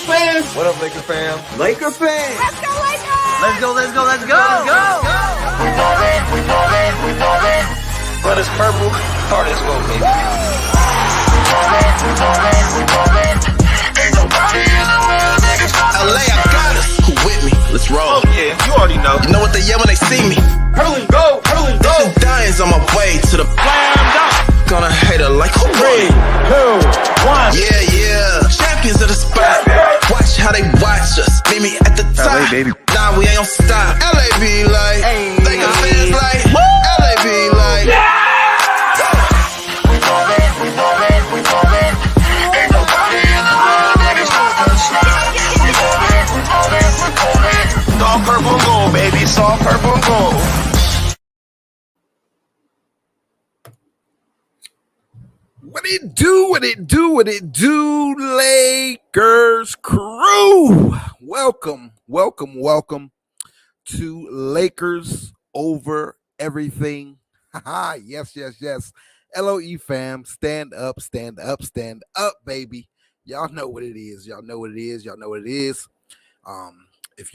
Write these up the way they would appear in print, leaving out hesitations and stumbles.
fans? What up, Lakers fam? Laker fans. Let's go, Lakers! Let's go, let's go, let's go, let's go! We ballin'. But it's purple, hard as well, baby. LA, I got us. Who with me? Let's roll. Oh yeah, you already know. You know what they yell when they see me? Hurling go, hurling go. This is Dying's on my way to the Slam dunk. Gonna hate her like who 3, 2, 1. Yeah. Champions of the spot. Watch how they watch us. Meet me at the top. LA, baby. Nah, we ain't gon' stop. LA be like, Laker fans like, LA be like. We ballin'. Ain't nobody in the world that can stop us. It's all purple and gold, baby. It's all purple and gold. What it do, what it do, what it do, Lakers crew. Welcome to Lakers Over Everything. Yes. LOE fam, stand up, baby. Y'all know what it is. If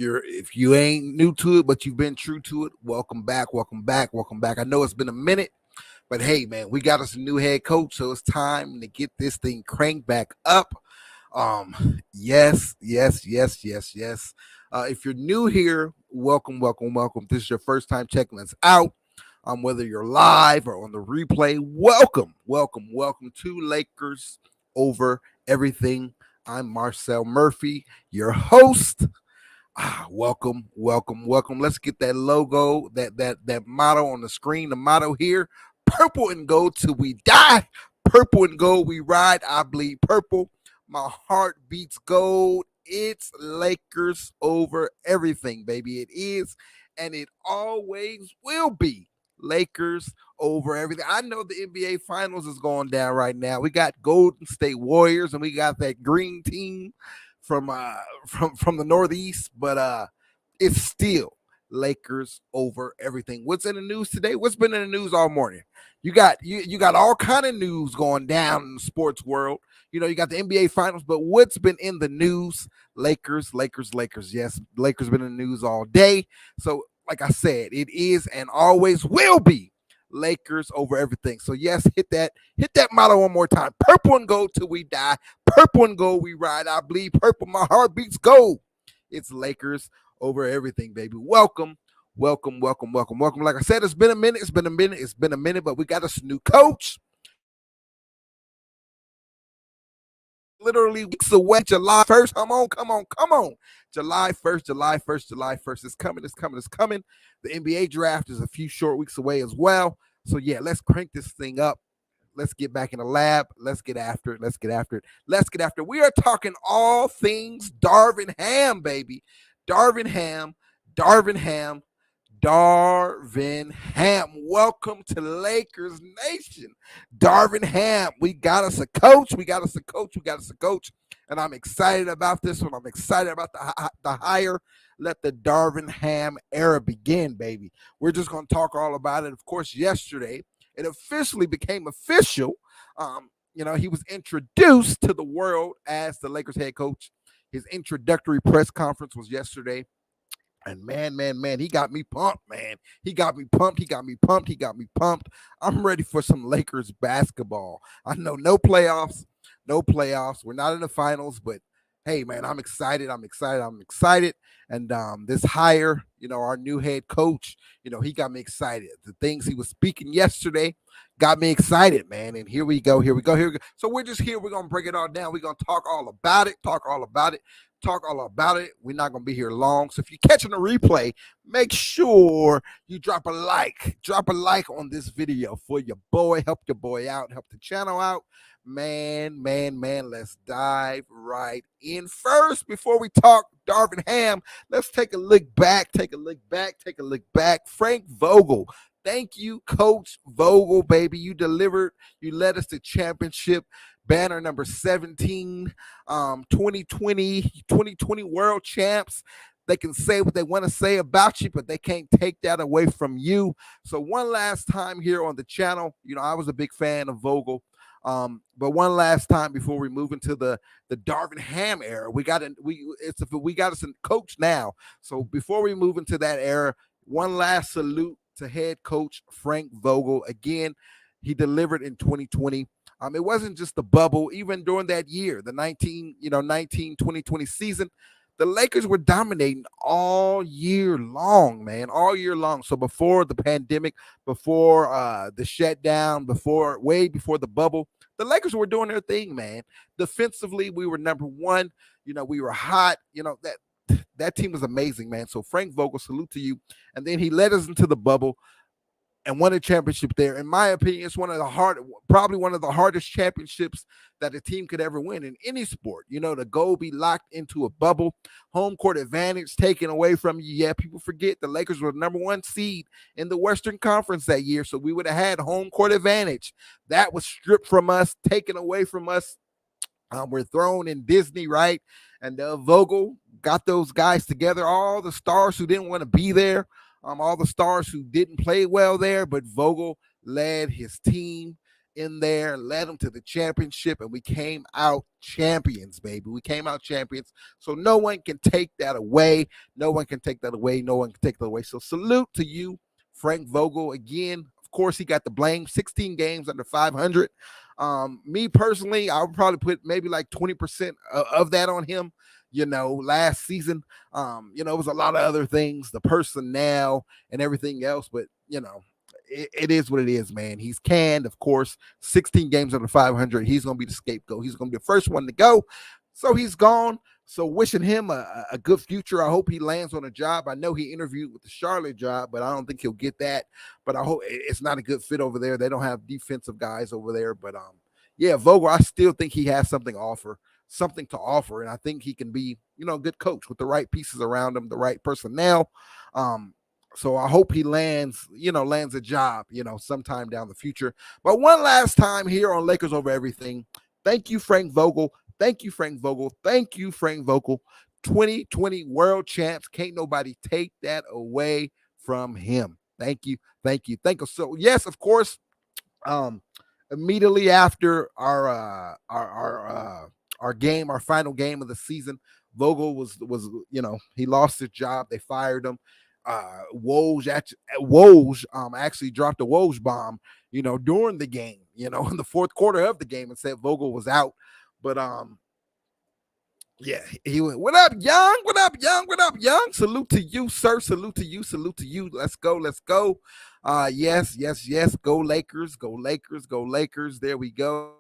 you ain't new to it, but you've been true to it, welcome back. I know it's been a minute. But hey, man, we got us a new head coach, so it's time to get this thing cranked back up. Yes. If you're new here, welcome. This is your first time checking us out. Whether you're live or on the replay, welcome to Lakers Over Everything. I'm Marcel Murphy, your host. Welcome. Let's get that logo, that motto on the screen. The motto here. Purple and gold till we die. Purple and gold we ride. I bleed purple. My heart beats gold. It's Lakers over everything, baby. It is, and it always will be Lakers over everything. I know the NBA Finals is going down right now. We got Golden State Warriors, and we got that green team from the Northeast, but it's still Lakers over everything. What's in the news today? What's been in the news all morning? You got all kind of news going down in the sports world. You know, you got the NBA Finals, but what's been in the news? Lakers. Yes, Lakers been in the news all day. So, like I said, it is and always will be Lakers over everything. So, yes, hit that motto one more time. Purple and gold till we die. Purple and gold we ride. I bleed purple. My heart beats gold. It's Lakers over everything, baby. Welcome. Like I said, it's been a minute, but we got us a new coach. Literally weeks away, July 1st. Come on. July 1st. It's coming. The NBA draft is a few short weeks away as well. So yeah, let's crank this thing up. Let's get back in the lab. Let's get after it. We are talking all things Darvin Ham, baby. Darvin Ham. Welcome to Lakers Nation. Darvin Ham. We got us a coach. And I'm excited about this one. I'm excited about the hire. Let the Darvin Ham era begin, baby. We're just going to talk all about it. Of course, yesterday, it officially became official. He was introduced to the world as the Lakers head coach. His introductory press conference was yesterday. And man, he got me pumped, man. He got me pumped. I'm ready for some Lakers basketball. I know no playoffs. We're not in the finals, but hey, man, I'm excited. And this hire, our new head coach, he got me excited. The things he was speaking yesterday got me excited, man. And here we go. So we're just here. We're going to break it all down. We're going to talk all about it. We're not going to be here long. So if you're catching a replay, make sure you drop a like on this video for your boy. Help your boy out. Help the channel out. Man, let's dive right in. First, before we talk Darvin Ham, let's take a look back. Frank Vogel. Thank you, Coach Vogel, baby. You delivered. You led us to championship. Banner number 17, 2020 world champs. They can say what they want to say about you, but they can't take that away from you. So one last time here on the channel, I was a big fan of Vogel. But one last time before we move into the Darvin Ham era, we got us a coach now. So before we move into that era, one last salute to head coach Frank Vogel. Again, he delivered in 2020. It wasn't just the bubble. Even during that year, the 2020 season, the Lakers were dominating all year long, man, all year long. So before the pandemic, before the shutdown, way before the bubble, the Lakers were doing their thing, man. Defensively, we were number one. We were hot. That team was amazing, man. So Frank Vogel, salute to you. And then he led us into the bubble and won a championship there. In my opinion, it's probably one of the hardest championships that a team could ever win in any sport. To go be locked into a bubble, home court advantage taken away from you. Yeah, people forget the Lakers were the number one seed in the Western Conference that year, so we would have had home court advantage. That was stripped from us, taken away from us. We're thrown in Disney, right? And Vogel got those guys together, all the stars who didn't want to be there, all the stars who didn't play well there, but Vogel led his team in there, led them to the championship, and we came out champions, baby. We came out champions. So no one can take that away. No one can take that away. No one can take that away. So salute to you, Frank Vogel. Again, of course, he got the blame. 16 games under 500. Me personally, I would probably put maybe like 20% of that on him. Last season, it was a lot of other things, the personnel and everything else, but it is what it is, man. He's canned, of course. 16 games under 500. He's going to be the scapegoat. He's going to be the first one to go. So he's gone. So wishing him a good future. I hope he lands on a job. I know he interviewed with the Charlotte job, but I don't think he'll get that. But I hope it's not a good fit over there. They don't have defensive guys over there. But yeah, Vogel, I still think he has something to offer. And I think he can be, a good coach with the right pieces around him, the right personnel. So I hope he lands a job, sometime down the future. But one last time here on Lakers Over Everything. Thank you, Frank Vogel. Thank you, Frank Vogel. Thank you, Frank Vogel. 2020 world champs. Can't nobody take that away from him. Thank you. Thank you. Thank you. So yes, of course, immediately after our final game of the season, Vogel was he lost his job. They fired him. Woj actually dropped a Woj bomb, during the game, in the fourth quarter of the game, and said Vogel was out. But yeah, he went, what up, Young? What up, Young? What up, Young? Salute to you, sir. Salute to you. Salute to you. Let's go. Let's go. Yes. Go Lakers. Go Lakers. Go Lakers. There we go.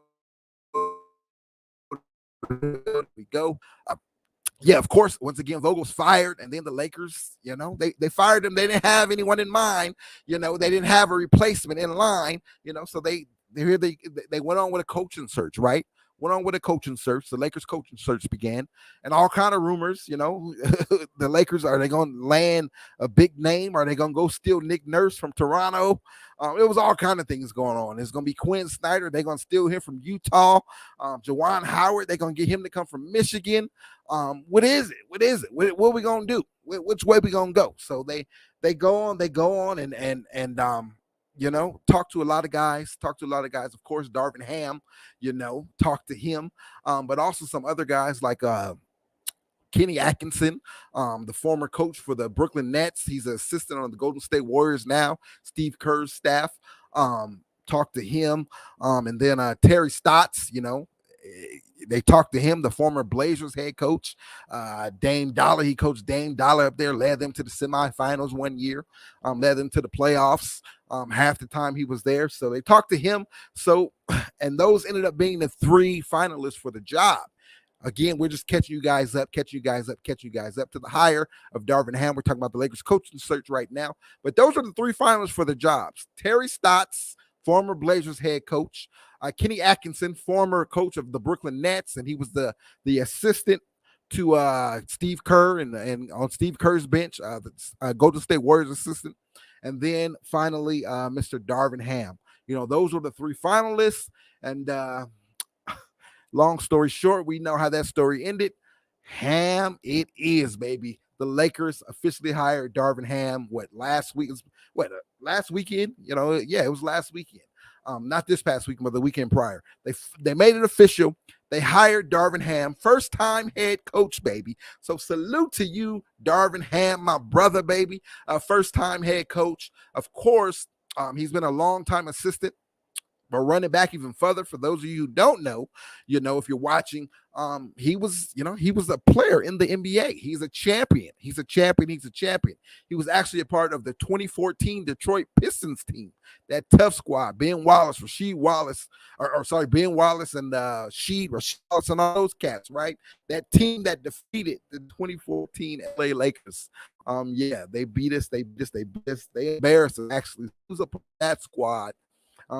Yeah, of course, once again, Vogel's fired, and then the Lakers, they fired him. They didn't have anyone in mind. They didn't have a replacement in line, so they went on with a coaching search, right? The Lakers coaching search began, and all kind of rumors, the Lakers, are they going to land a big name? Are they going to go steal Nick Nurse from Toronto? It was all kind of things going on. It's going to be Quinn Snyder. They're going to steal him from Utah. Jawan Howard, they're going to get him to come from Michigan. What is it? What are we going to do? Which way we going to go? So they go on and talk to a lot of guys. Of course, Darvin Ham, talk to him. But also some other guys like Kenny Atkinson, the former coach for the Brooklyn Nets. He's an assistant on the Golden State Warriors now, Steve Kerr's staff. Talk to him. And then Terry Stotts, they talked to him, the former Blazers head coach. Dame Dollar, he coached Dame Dollar up there, led them to the semifinals one year, led them to the playoffs half the time he was there. So they talked to him. So, and those ended up being the 3 finalists for the job. Again, we're just catching you guys up to the hire of Darvin Ham. We're talking about the Lakers coaching search right now. But those are the 3 finalists for the jobs. Terry Stotts, former Blazers head coach. Kenny Atkinson, former coach of the Brooklyn Nets, and he was the assistant to Steve Kerr and on Steve Kerr's bench, the Golden State Warriors assistant. And then finally, Mr. Darvin Ham. Those were the 3 finalists. And long story short, we know how that story ended. Ham it is, baby. The Lakers officially hired Darvin Ham. Last weekend? Yeah, it was last weekend. not this past week, but the weekend prior. They made it official. They hired Darvin Ham, first-time head coach, baby. So salute to you, Darvin Ham, my brother, baby. First-time head coach. Of course, he's been a long-time assistant. But running back even further, for those of you who don't know, if you're watching, he was a player in the NBA. He's a champion. He's a champion. He was actually a part of the 2014 Detroit Pistons team, that tough squad. Ben Wallace, Ben Wallace and Rasheed Wallace and all those cats, right? That team that defeated the 2014 LA Lakers. They beat us. They embarrassed us, actually. He was a part of that squad.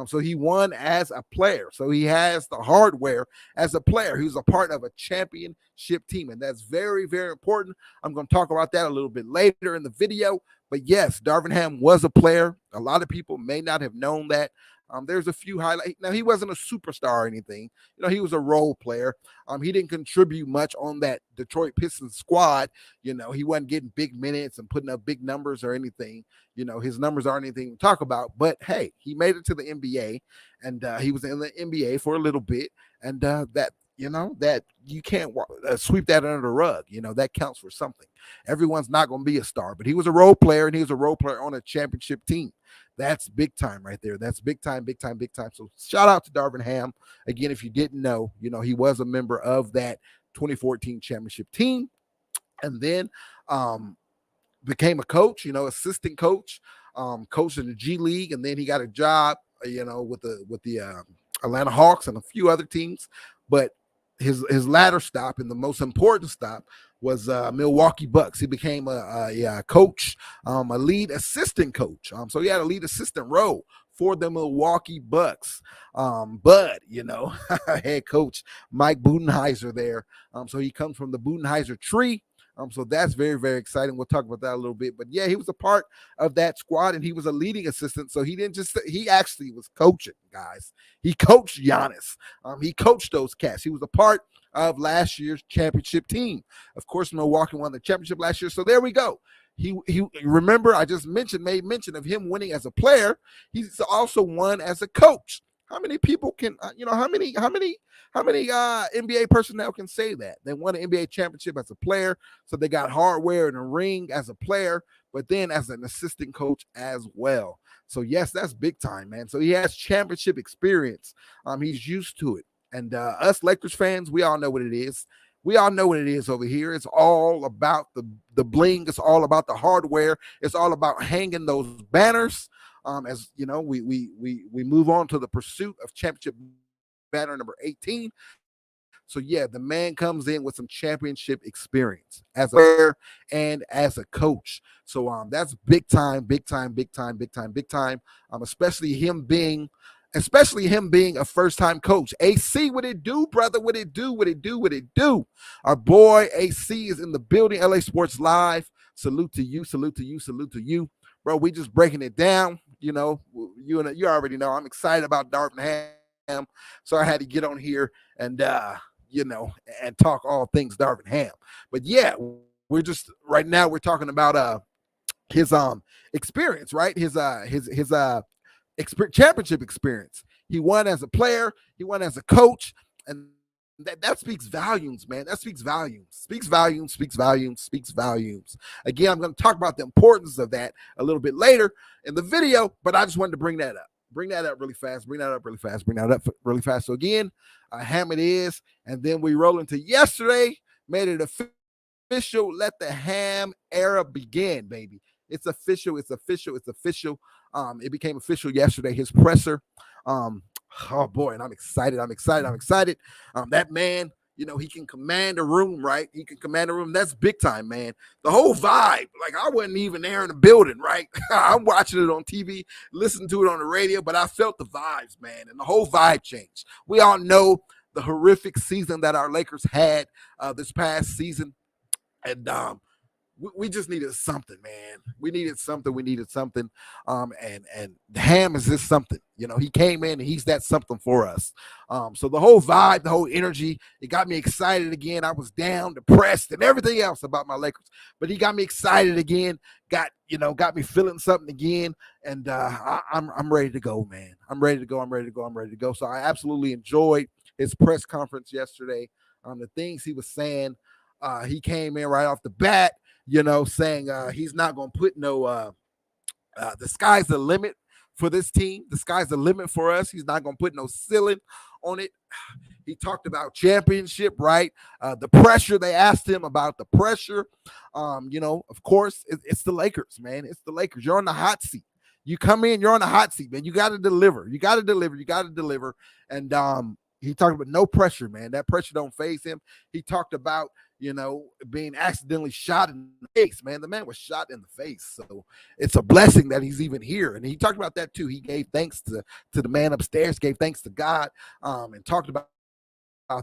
So he won as a player. So he has the hardware as a player. He was a part of a championship team, and that's very, very important. I'm going to talk about that a little bit later in the video. But yes, Darvin Ham was a player. A lot of people may not have known that. There's a few highlights. Now, he wasn't a superstar or anything. He was a role player. He didn't contribute much on that Detroit Pistons squad. He wasn't getting big minutes and putting up big numbers or anything. His numbers aren't anything to talk about. But, hey, he made it to the NBA, and he was in the NBA for a little bit. And that you can't sweep that under the rug. That counts for something. Everyone's not going to be a star. But he was a role player, and he was a role player on a championship team. That's big time right there. That's big time, big time, big time. So shout out to Darvin Ham. Again, if you didn't know, he was a member of that 2014 championship team, and then became a coach, assistant coach, coached in the G League, and then he got a job, with the Atlanta Hawks and a few other teams. But his latter stop and the most important stop was Milwaukee Bucks. He became a coach, a lead assistant coach. So he had a lead assistant role for the Milwaukee Bucks. But head coach Mike Budenholzer there. So he comes from the Budenholzer tree. So that's very, very exciting. We'll talk about that a little bit. But yeah, he was a part of that squad, and he was a leading assistant. So he actually was coaching, guys. He coached Giannis. He coached those cats. He was a part of last year's championship team. Of course, Milwaukee won the championship last year. So there we go. He remember, I just made mention of him winning as a player. He's also won as a coach. How many people can, how many NBA personnel can say that? They won an NBA championship as a player, so they got hardware and a ring as a player, but then as an assistant coach as well. So, yes, that's big time, man. So he has championship experience. He's used to it. And us Lakers fans, we all know what it is. We all know what it is over here. It's all about the bling. It's all about the hardware. It's all about hanging those banners. As we move on to the pursuit of championship banner number 18. So yeah, the man comes in with some championship experience as a player and as a coach. So that's big time. Especially him being a first-time coach. AC, what it do, brother? What it do? Our boy AC is in the building. LA Sports Live. Salute to you. Bro, we just breaking it down. You already know I'm excited about Darvin Ham. So I had to get on here and and talk all things Darvin Ham. But yeah, we're talking about his experience, right? His championship experience. He won as a player, he won as a coach, and that speaks volumes, man. That speaks volumes. Again, I'm going to talk about the importance of that a little bit later in the video, but I just wanted to bring that up really fast. So again, Ham it is, and then we roll into yesterday, made it official. Let the Ham era begin, baby. It's official. It became official yesterday. His presser. Oh boy, and I'm excited. That man, he can command a room, right? He can command a room. That's big time, man. The whole vibe, like I wasn't even there in the building, right? I'm watching it on TV, listening to it on the radio, but I felt the vibes, man, and the whole vibe changed. We all know the horrific season that our Lakers had this past season, and we just needed something, man. We needed something. We needed something. And Ham is just something. He came in and he's that something for us. So the whole vibe, the whole energy, it got me excited again. I was down, depressed, and everything else about my Lakers, but he got me excited again. Got me feeling something again, and I'm ready to go, man. I'm ready to go. So I absolutely enjoyed his press conference yesterday. The things he was saying, he came in right off the bat, saying he's not going to put no. The sky's the limit for this team. The sky's the limit for us. He's not going to put no ceiling on it. He talked about championship, right? The pressure. They asked him about the pressure. Of course, it's the Lakers, man. It's the Lakers. You're on the hot seat. You come in, you're on the hot seat, man. You got to deliver. And he talked about no pressure, man. That pressure don't faze him. He talked about, being accidentally shot in the face, man. The man was shot in the face. So it's a blessing that he's even here. And he talked about that too. He gave thanks to the man upstairs, gave thanks to God, and talked about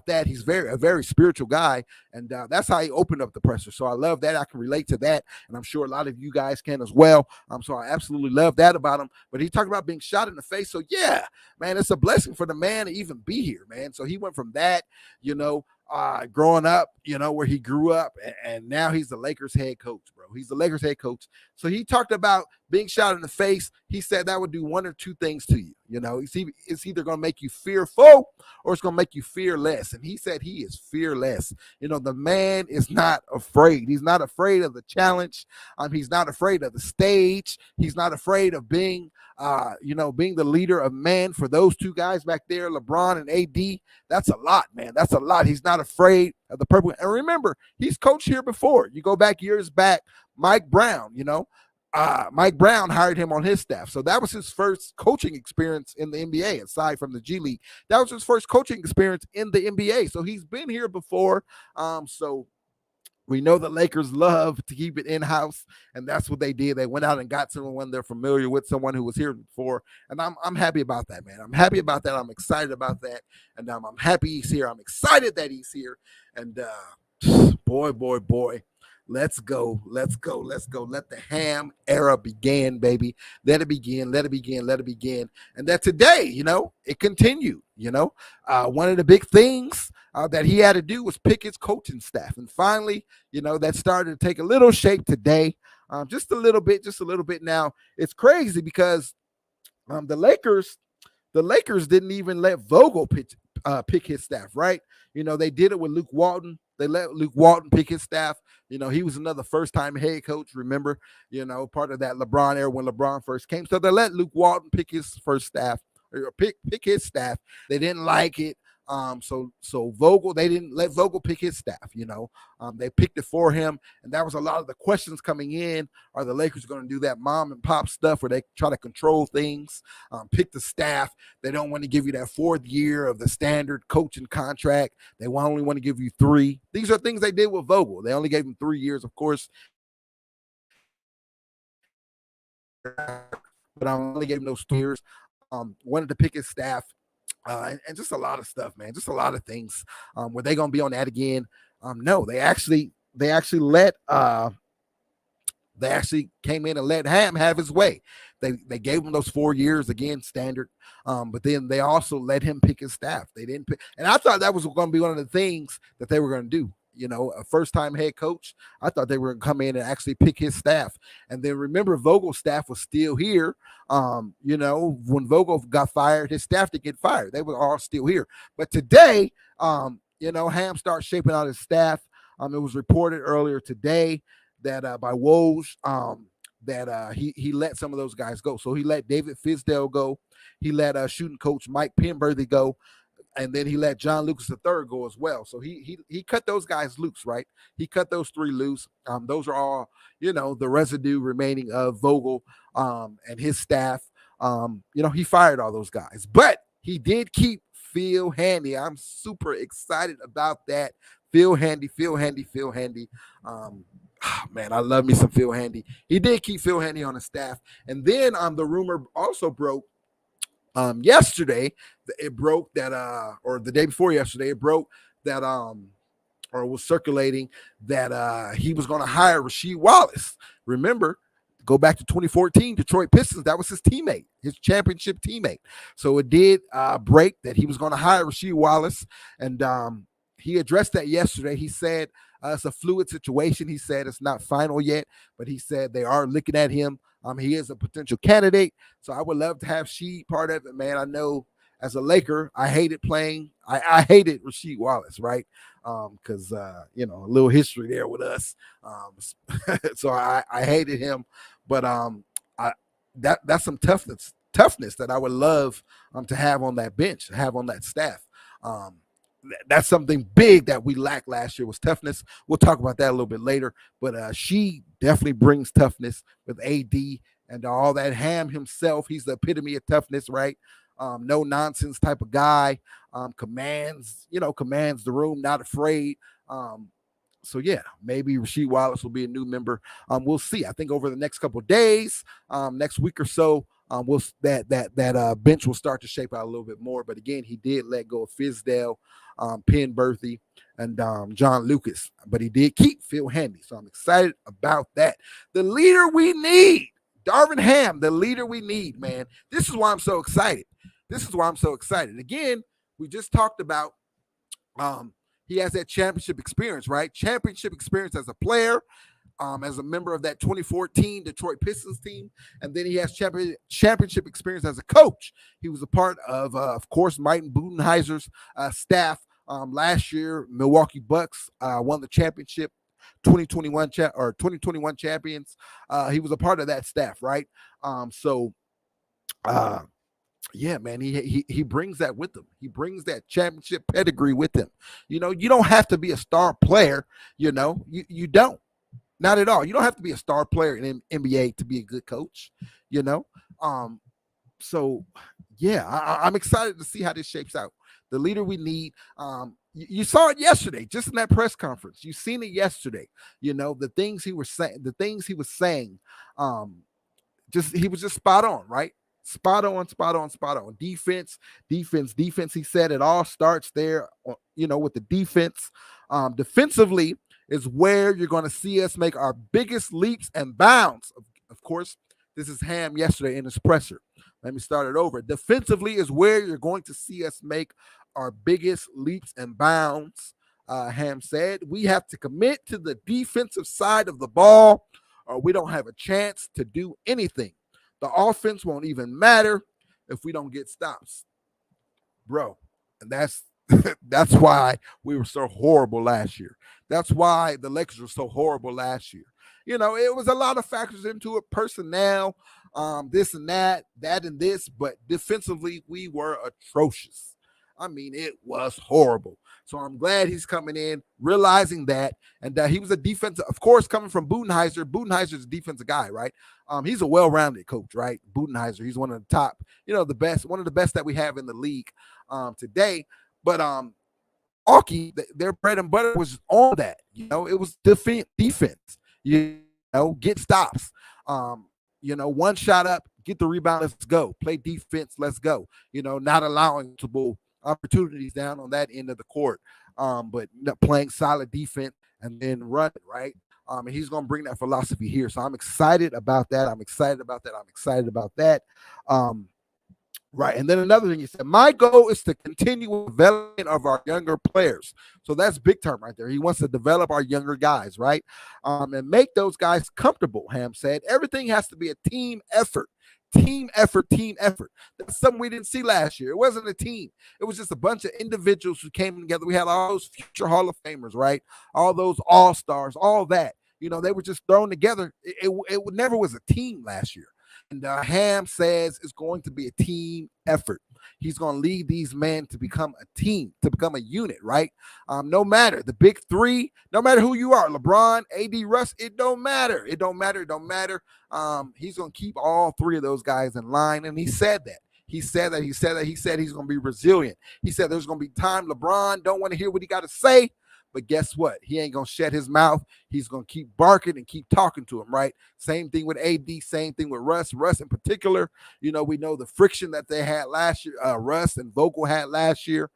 that. He's a very spiritual guy, and that's how he opened up the presser. So I love that. I can relate to that, and I'm sure a lot of you guys can as well. So I absolutely love that about him. But he talked about being shot in the face. So yeah, man, it's a blessing for the man to even be here, man. So he went from that, growing up, where he grew up, and now he's the Lakers head coach, bro. He's the Lakers head coach. So he talked about being shot in the face. He said that would do one or two things to you. It's either going to make you fearful or it's going to make you fearless. And he said he is fearless. The man is not afraid. He's not afraid of the challenge. He's not afraid of the stage. He's not afraid of being the leader of men. For those two guys back there, LeBron and AD, that's a lot, man. That's a lot. He's not afraid of the purple. And remember, he's coached here before. You go back years back, Mike Brown, Mike Brown hired him on his staff. So that was his first coaching experience in the NBA, aside from the G League. That was his first coaching experience in the NBA. So he's been here before. So we know the Lakers love to keep it in-house, and that's what they did. They went out and got someone they're familiar with, someone who was here before, and I'm happy about that, man. I'm happy about that. I'm excited about that, and I'm happy he's here. I'm excited that he's here, and boy. Let's go. Let the Ham era begin, baby. Let it begin. And that today, it continued. One of the big things that he had to do was pick his coaching staff. And finally, that started to take a little shape today. Just a little bit now. It's crazy because the Lakers didn't even let Vogel pick his staff, right? They did it with Luke Walton. They let Luke Walton pick his staff. He was another first-time head coach, remember, part of that LeBron era when LeBron first came. So they let Luke Walton pick his first staff, or pick his staff. They didn't like it. So Vogel, they didn't let Vogel pick his staff, they picked it for him. And that was a lot of the questions coming in. Are the Lakers going to do that mom and pop stuff where they try to control things, pick the staff? They don't want to give you that fourth year of the standard coaching contract. They only want to give you 3. These are things they did with Vogel. They only gave him 3 years, of course. But I only gave him those 2 years. Wanted to pick his staff. And just a lot of stuff, man. Just a lot of things. Were they going to be on that again? No, they actually came in and let Ham have his way. They gave him those 4 years again, standard. But then they also let him pick his staff. They didn't pick, and I thought that was going to be one of the things that they were going to do. A first-time head coach. I thought they were going to come in and actually pick his staff. And then remember, Vogel's staff was still here. When Vogel got fired, his staff didn't get fired. They were all still here. But today, Ham started shaping out his staff. It was reported earlier today that by Woj that he let some of those guys go. So he let David Fizdale go. He let shooting coach Mike Penberthy go. And then he let John Lucas III go as well. So he cut those guys loose, right? He cut those 3 loose. Those are all, the residue remaining of Vogel and his staff. He fired all those guys. But he did keep Phil Handy. I'm super excited about that. Phil Handy. Man, I love me some Phil Handy. He did keep Phil Handy on his staff. And then the rumor also broke. Yesterday, it broke that, or the day before yesterday, it broke that, or or was circulating that he was going to hire Rasheed Wallace. Remember, go back to 2014 Detroit Pistons. That was his teammate, his championship teammate. So it did break that he was going to hire Rasheed Wallace, and he addressed that yesterday. He said it's a fluid situation. He said it's not final yet, but he said they are looking at him. He is a potential candidate, so I would love to have Sheed part of it, man. I know as a Laker, I hated playing. I hated Rasheed Wallace, right? Because a little history there with us. So I hated him, but that's some toughness that I would love to have on that bench, have on that staff. That's something big that we lacked last year was toughness. We'll talk about that a little bit later, but she definitely brings toughness with AD and all that. Ham himself, he's the epitome of toughness, right? No nonsense type of guy, commands the room, not afraid. So yeah, maybe Rasheed Wallace will be a new member. We'll see. I think over the next couple of days, next week or so, that bench will start to shape out a little bit more. But again, he did let go of Fizdale, Penn Berthy, and John Lucas, but he did keep Phil Handy. So I'm excited about that. The leader we need, Darvin Ham, the leader we need, man. This is why I'm so excited. Again, we just talked about he has that championship experience, right? Championship experience as a player, as a member of that 2014 Detroit Pistons team, and then he has championship experience as a coach. He was a part of course, Mike Budenholzer's staff last year. Milwaukee Bucks won the championship, 2021 champions. He was a part of that staff, right? Yeah, man, he brings that with him. He brings that championship pedigree with him. You don't have to be a star player. You don't. Not at all. You don't have to be a star player in NBA to be a good coach. So yeah, I'm excited to see how this shapes out. The leader we need. You saw it yesterday, just in that press conference. You seen it yesterday. The things he was saying. He was just spot on, right? Spot on. Defense. He said it all starts there, with the defense. Defensively is where you're going to see us make our biggest leaps and bounds. Of course, this is Ham yesterday in his presser. Let me start it over. Defensively is where you're going to see us make our biggest leaps and bounds. Ham said, we have to commit to the defensive side of the ball or we don't have a chance to do anything. The offense won't even matter if we don't get stops. Bro, and that's why we were so horrible last year. That's why the Lakers were so horrible last year. It was a lot of factors into it, personnel, this and that and this, but defensively, we were atrocious. I mean, it was horrible. So I'm glad he's coming in, realizing that, and that he was a defensive, of course, coming from Budenholzer. Budenholzer's a defensive guy, right? He's a well-rounded coach, right? Budenholzer, he's one of the top, the best, one of the best that we have in the league today. But Milwaukee, their bread and butter was on that. It was defense. Get stops. One shot up, get the rebound, let's go. Play defense, let's go. Not allowing multiple opportunities down on that end of the court, but playing solid defense and then run it, right? And he's going to bring that philosophy here. So I'm excited about that. Right. And then another thing he said, my goal is to continue development of our younger players. So that's big term right there. He wants to develop our younger guys, right? And make those guys comfortable, Ham said. Everything has to be a team effort. Team effort. That's something we didn't see last year. It wasn't a team. It was just a bunch of individuals who came together. We had all those future Hall of Famers, right? All those all-stars, all that. They were just thrown together. It never was a team last year. And Ham says it's going to be a team effort. He's going to lead these men to become a team, to become a unit, right? No matter the big three, no matter who you are, LeBron, AD, Russ, it don't matter. He's going to keep all three of those guys in line. And he said that. He said he's going to be resilient. He said there's going to be time LeBron don't want to hear what he got to say, but guess what? He ain't gonna shut his mouth. He's gonna keep barking and keep talking to him, right? Same thing with AD, same thing with Russ. Russ in particular, we know the friction that they had last year. Russ and Vogel had last year.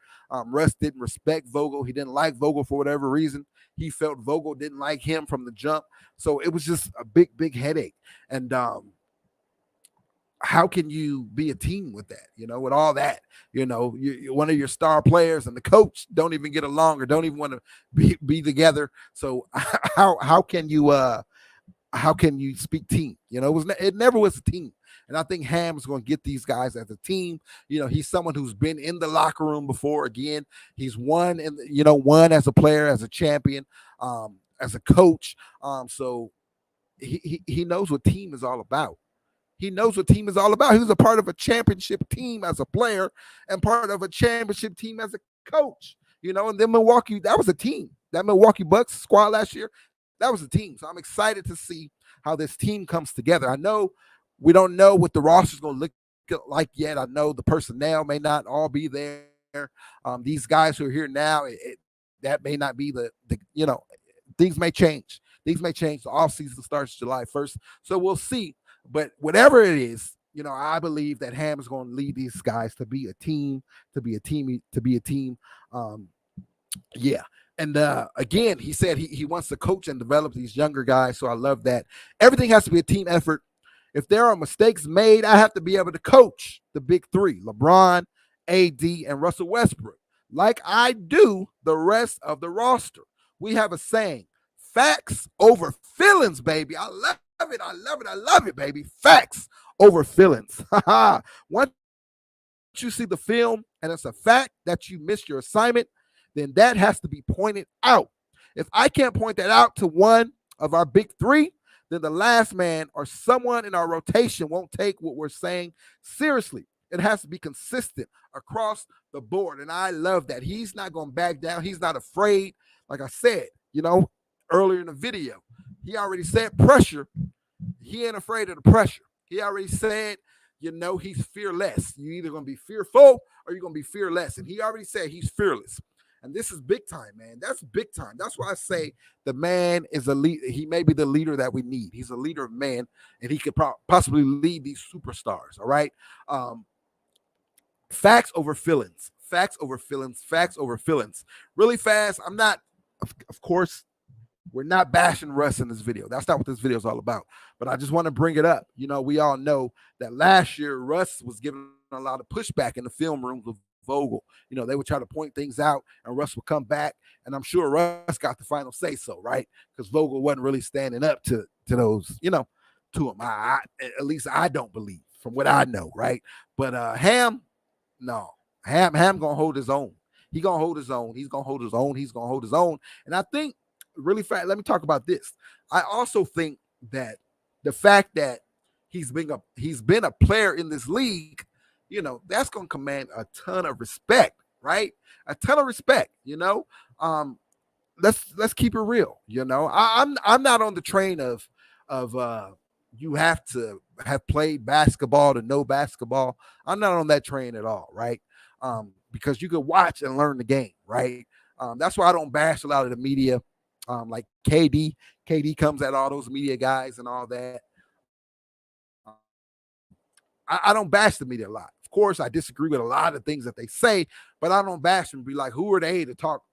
Russ didn't respect Vogel. He didn't like Vogel for whatever reason. He felt Vogel didn't like him from the jump. So it was just a big, big headache. And how can you be a team with that, with all that, one of your star players and the coach don't even get along or don't even want to be together. So how can you speak team? It never was a team. And I think Ham's going to get these guys as a team. He's someone who's been in the locker room before. Again, he's won as a player, as a champion, as a coach. So he knows what team is all about. He knows what team is all about. He was a part of a championship team as a player and part of a championship team as a coach. And then Milwaukee, that was a team. That Milwaukee Bucks squad last year, that was a team. So I'm excited to see how this team comes together. I know we don't know what the roster is going to look like yet. I know the personnel may not all be there. These guys who are here now, that may not be the things may change. Things may change. The offseason starts July 1st. So we'll see. But whatever it is, I believe that Ham is going to lead these guys to be a team, Yeah. And again, he said he wants to coach and develop these younger guys. So I love that. Everything has to be a team effort. If there are mistakes made, I have to be able to coach the big three, LeBron, AD, and Russell Westbrook, like I do the rest of the roster. We have a saying, facts over feelings, baby. I love it. I love it, baby. Facts over feelings. Once you see the film and it's a fact that you missed your assignment, then that has to be pointed out. If I can't point that out to one of our big three, then the last man or someone in our rotation won't take what we're saying seriously. It has to be consistent across the board. And I love that. He's not going to back down. He's not afraid. Like I said, earlier in the video, he already said pressure. He ain't afraid of the pressure. He already said, he's fearless. You're either going to be fearful or you're going to be fearless. And he already said he's fearless. And this is big time, man. That's big time. That's why I say the man is a leader. He may be the leader that we need. He's a leader of men, and he could possibly lead these superstars, all right? Facts over feelings. Facts over feelings. Facts over feelings. Really fast. I'm not, of course, we're not bashing Russ in this video. That's not what this video is all about. But I just want to bring it up. We all know that last year Russ was given a lot of pushback in the film rooms with Vogel. They would try to point things out and Russ would come back. And I'm sure Russ got the final say so, right? Because Vogel wasn't really standing up to those, to him. At least I don't believe from what I know, right? But Ham, no. Ham gonna hold his own. He gonna hold his own. He's gonna hold his own. He's gonna hold his own. And I think really fast, let me talk about this. I also think that the fact that he's been a player in this league, that's going to command a ton of respect, right? A ton of respect, let's keep it real. I'm not on the train of you have to have played basketball to know basketball. I'm not on that train at all, right? Because you could watch and learn the game, right? That's why I don't bash a lot of the media. Like KD comes at all those media guys and all that. I don't bash the media a lot. Of course, I disagree with a lot of things that they say, but I don't bash them. Be like, who are they to talk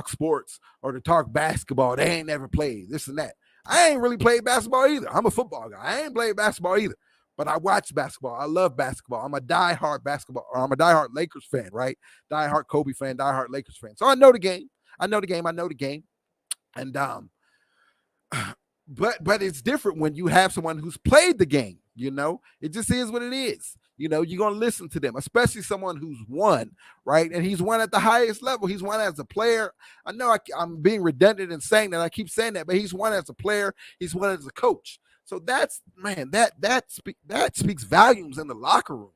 sports or to talk basketball? They ain't never played this and that. I ain't really played basketball either. I'm a football guy. I ain't played basketball either, but I watch basketball. I love basketball. I'm a diehard Lakers fan, right? Diehard Kobe fan, diehard Lakers fan. So I know the game. And but it's different when you have someone who's played the game. It just is what it is. You're going to listen to them, especially someone who's won, right? And he's won at the highest level. He's won as a player. I know I'm being redundant in saying that. I keep saying that, but he's won as a player. He's won as a coach. So that speaks volumes in the locker room.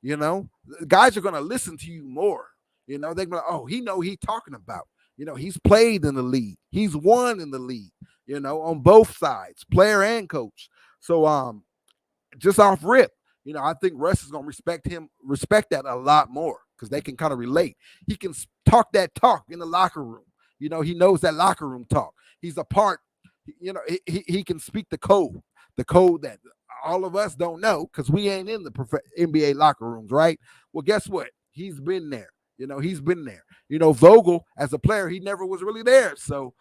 The guys are going to listen to you more. They're going to, he's talking about. He's played in the league. He's won in the league, on both sides, player and coach. So just off rip, I think Russ is going to respect that a lot more because they can kind of relate. He can talk that talk in the locker room. He knows that locker room talk. He's a part. He can speak the code that all of us don't know because we ain't in the NBA locker rooms, right? Well, guess what? He's been there. He's been there. Vogel as a player, he never was really there. So,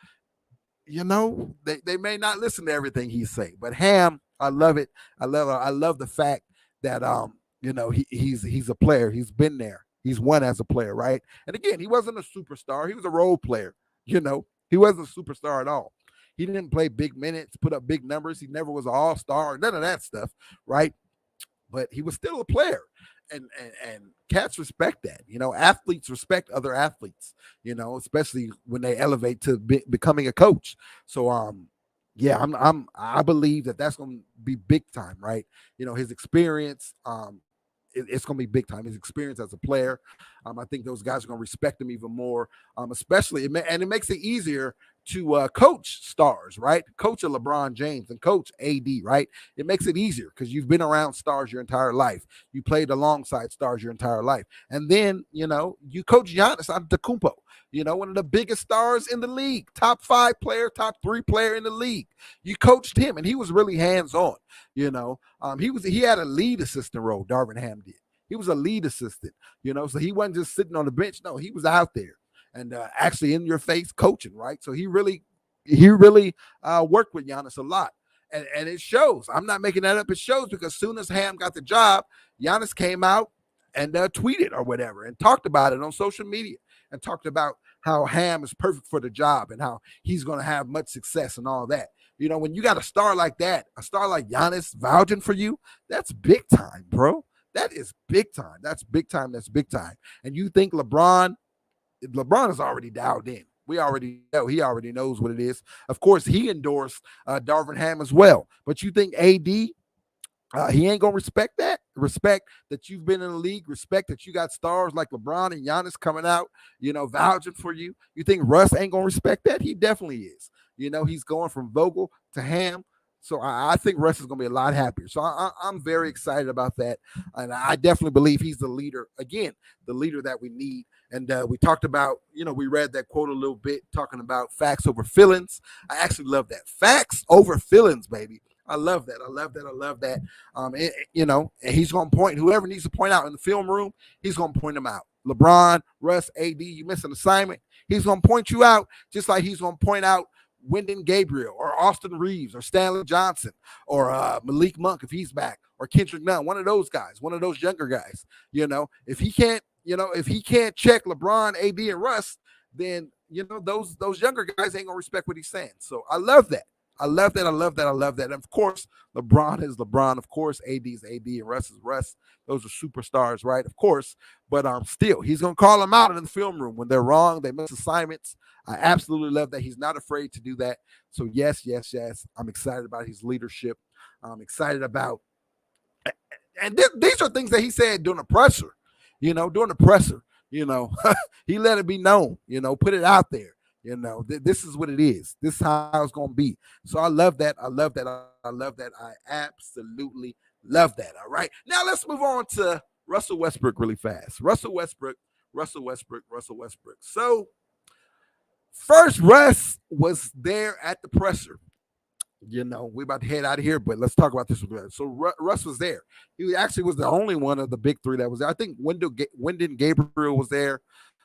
they may not listen to everything he say. But Ham, I love it. I love the fact that he's a player. He's been there. He's won as a player, right? And again, he wasn't a superstar. He was a role player. He wasn't a superstar at all. He didn't play big minutes, put up big numbers. He never was an all-star, none of that stuff, right? But he was still a player. And cats respect that. Athletes respect other athletes, especially when they elevate to becoming a coach. So I believe that that's going to be big time, right? His experience, it's going to be big time. His experience as a player, I think those guys are going to respect him even more, especially, and it makes it easier to coach stars, right? Coach a LeBron James and coach AD, right? It makes it easier because you've been around stars your entire life. You played alongside stars your entire life. And then, you coach Giannis Antetokounmpo, one of the biggest stars in the league, top 5 player, top 3 player in the league. You coached him, and he was really hands-on, he had a lead assistant role, Darvin Ham did. He was a lead assistant, so he wasn't just sitting on the bench. No, he was out there and actually in your face coaching, right? So he really worked with Giannis a lot. And it shows. I'm not making that up. It shows because as soon as Ham got the job, Giannis came out and tweeted or whatever and talked about it on social media and talked about how Ham is perfect for the job and how he's going to have much success and all that. When you got a star like that, a star like Giannis vouching for you, that's big time, bro. That is big time. That's big time. That's big time. And you think LeBron is already dialed in. We already know. He already knows what it is. Of course, he endorsed Darvin Ham as well. But you think AD, he ain't going to respect that? Respect that you've been in the league. Respect that you got stars like LeBron and Giannis coming out, vouching for you. You think Russ ain't going to respect that? He definitely is. He's going from Vogel to Ham. So I think Russ is going to be a lot happier. So I'm very excited about that. And I definitely believe he's the leader, again, the leader that we need. And we talked about, we read that quote a little bit talking about facts over feelings. I actually love that. Facts over feelings, baby. I love that. I love that. I love that. And he's going to point, whoever needs to point out in the film room, he's going to point them out. LeBron, Russ, AD, you missed an assignment. He's going to point you out just like he's going to point out Wyndon Gabriel or Austin Reeves or Stanley Johnson or Malik Monk if he's back or Kendrick Nunn, one of those guys, one of those younger guys. If he can't check LeBron, AD, and Russ, then those younger guys ain't gonna respect what he's saying. So I love that. I love that. I love that. I love that. And of course, LeBron is LeBron. Of course, AD is AD and Russ is Russ. Those are superstars, right? Of course. But still, he's going to call them out in the film room when they're wrong. They miss assignments. I absolutely love that. He's not afraid to do that. So, yes. I'm excited about his leadership. I'm excited about – and these are things that he said during the presser, during the presser. He let it be known, put it out there. This is what it is. This is how it's going to be. So I love that. I love that. I love that. I absolutely love that. All right. Now let's move on to Russell Westbrook really fast. Russell Westbrook. So first, Russ was there at the presser. We're about to head out of here, but let's talk about this. So Russ was there. He actually was the only one of the big three that was there. I think Wyndon Gabriel was there.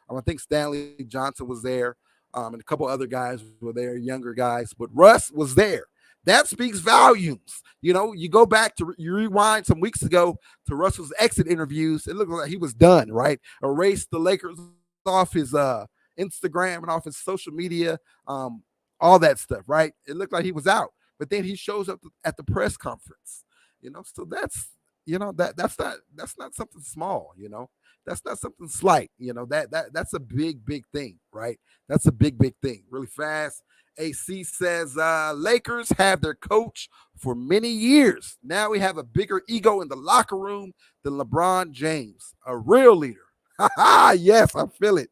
I think Stanley Johnson was there. And a couple other guys were there, younger guys, but Russ was there. That speaks volumes. You go back to, you rewind some weeks ago to Russell's exit interviews. It looked like he was done, right? Erased the Lakers off his Instagram and off his social media, all that stuff, right? It looked like he was out, but then he shows up at the press conference, so that's, that's not something small, that's not something slight, that's a big thing, right? That's a big thing. Really fast. AC says Lakers have their coach for many years. Now we have a bigger ego in the locker room than LeBron James, a real leader. Yes, I feel it.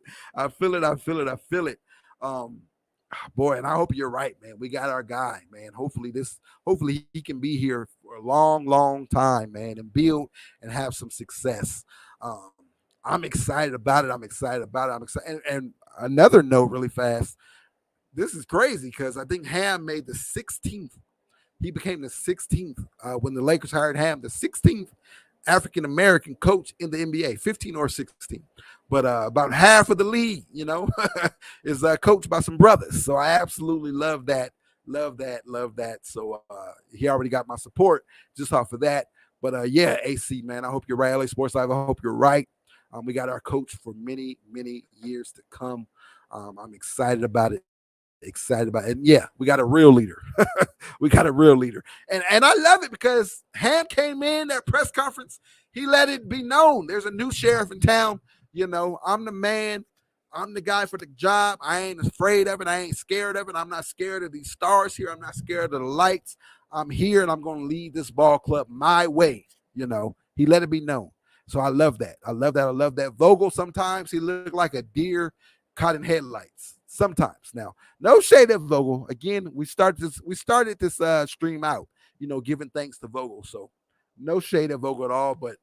Boy, and I hope you're right, man. We got our guy, man. Hopefully he can be here for a long time, man, and build and have some success. I'm excited about it. I'm excited about it. I'm excited. And another note, really fast. This is crazy because I think Ham made the 16th. He became the 16th when the Lakers hired Ham, the 16th African American coach in the NBA, 15 or 16. But about half of the league, is coached by some brothers. So I absolutely love that. Love that. Love that. So he already got my support just off of that. But yeah, AC, man, I hope you're right. LA Sports Live, I hope you're right. We got our coach for many, many years to come. I'm excited about it. And yeah, we got a real leader. We got a real leader. And I love it because Ham came in that press conference. He let it be known there's a new sheriff in town. I'm the man. I'm the guy for the job. I ain't afraid of it. I ain't scared of it. I'm not scared of these stars here. I'm not scared of the lights. I'm here and I'm going to lead this ball club my way. He let it be known. So I love that. I love that. Vogel, sometimes he looked like a deer caught in headlights. Sometimes. Now, no shade at Vogel. Again, we started this stream out, giving thanks to Vogel. So no shade at Vogel at all, but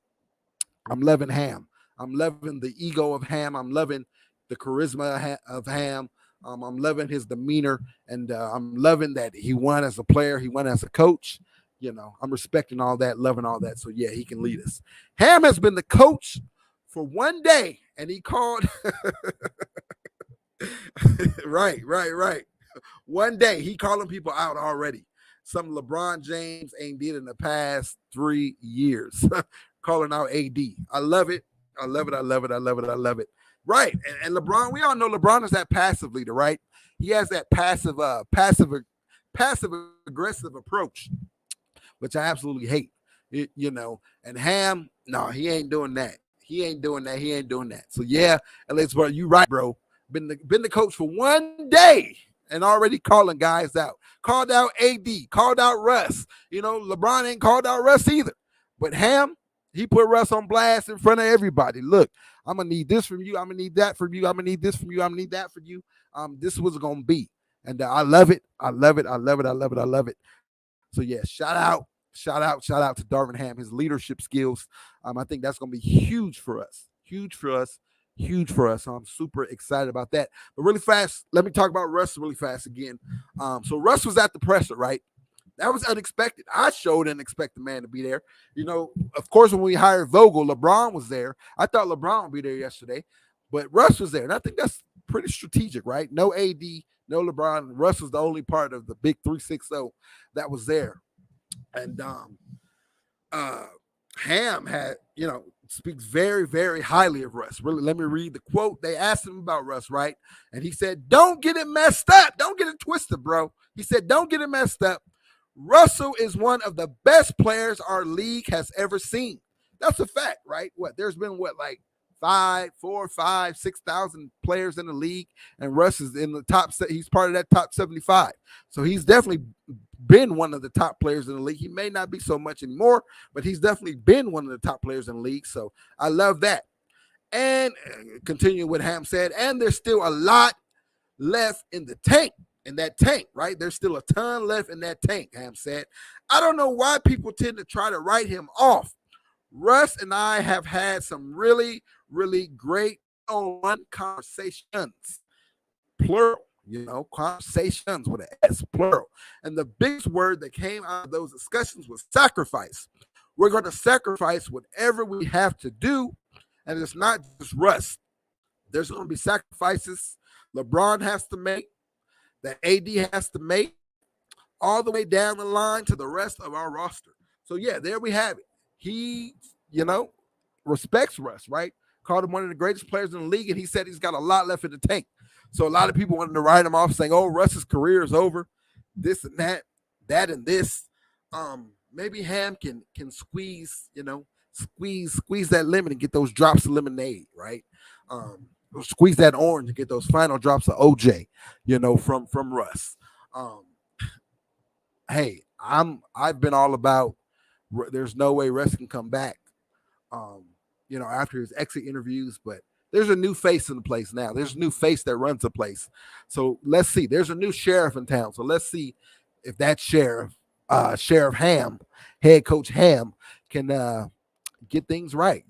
I'm loving Ham. I'm loving the ego of Ham. I'm loving the charisma of Ham. I'm loving his demeanor, and I'm loving that he won as a player. He won as a coach. I'm respecting all that, loving all that. So yeah, he can lead us. Ham has been the coach for one day, and he called. Right. One day he calling people out already. Some LeBron James ain't did in the past 3 years. Calling out AD. I love it. Right. And LeBron, we all know LeBron is that passive leader, right? He has that passive aggressive approach, which I absolutely hate. And Ham, no, he ain't doing that. So yeah, LA, you right, bro. Been the coach for one day and already calling guys out. Called out AD, called out Russ. LeBron ain't called out Russ either. But Ham, he put Russ on blast in front of everybody. Look, I'm going to need this from you. I'm going to need that from you. I'm going to need this from you. I'm going to need that from you. This is what's going to be. And I love it. I love it. So yeah, shout out to Darvin Ham, his leadership skills. I think that's going to be huge for us. So I'm super excited about that. But really fast, let me talk about Russ really fast again. So Russ was at the presser, right? That was unexpected. I sure didn't expect the man to be there. Of course, when we hired Vogel, LeBron was there. I thought LeBron would be there yesterday, but Russ was there. And I think that's pretty strategic, right? No AD, no LeBron. Russ was the only part of the big 360 that was there. And Ham had, speaks very, very highly of Russ. Really, let me read the quote. They asked him about Russ, right? And he said, "Don't get it messed up. Don't get it twisted, bro." He said, "Don't get it messed up. Russell is one of the best players our league has ever seen." That's a fact, right? There's been 4, 5, 6,000 players in the league, and Russ is in the top. He's part of that top 75. So he's definitely been one of the top players in the league. He may not be so much anymore, but he's definitely been one of the top players in the league. So I love that. And continue what Ham said, and there's still a lot left in the tank. In that tank, right? There's still a ton left in that tank, Ham said. I don't know why people tend to try to write him off. Russ and I have had some really, really great on conversations, plural, conversations with an S, plural. And the biggest word that came out of those discussions was sacrifice. We're going to sacrifice whatever we have to do. And it's not just Russ. There's going to be sacrifices LeBron has to make, that AD has to make, all the way down the line to the rest of our roster. So yeah, there we have it. He, respects Russ, right? Called him one of the greatest players in the league, and he said he's got a lot left in the tank. So a lot of people wanted to write him off saying, "Oh, Russ's career is over, this and that and this." Maybe Ham can squeeze, squeeze that lemon and get those drops of lemonade, right? Squeeze that orange and get those final drops of OJ, from Russ. Hey, I've been all about there's no way Russ can come back, after his exit interviews, but there's a new face in the place now. There's a new face that runs the place. So let's see. There's a new sheriff in town. So let's see if that Sheriff Ham, head coach Ham, can get things right,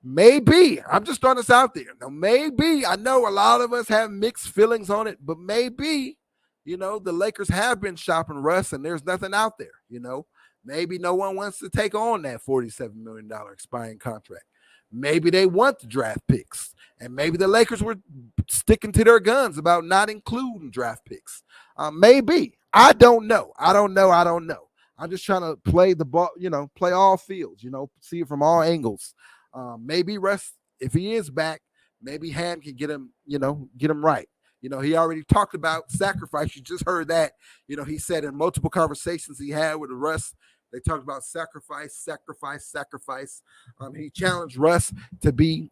maybe, I'm just throwing this out there. Now, maybe, I know a lot of us have mixed feelings on it, but maybe, the Lakers have been shopping Russ and there's nothing out there, Maybe no one wants to take on that $47 million expiring contract. Maybe they want the draft picks. And maybe the Lakers were sticking to their guns about not including draft picks. Maybe. I don't know. I'm just trying to play the ball, play all fields, see it from all angles. Maybe Russ, if he is back, maybe Ham can get him right. He already talked about sacrifice. You just heard that. He said in multiple conversations he had with Russ, they talked about sacrifice. He challenged Russ to be,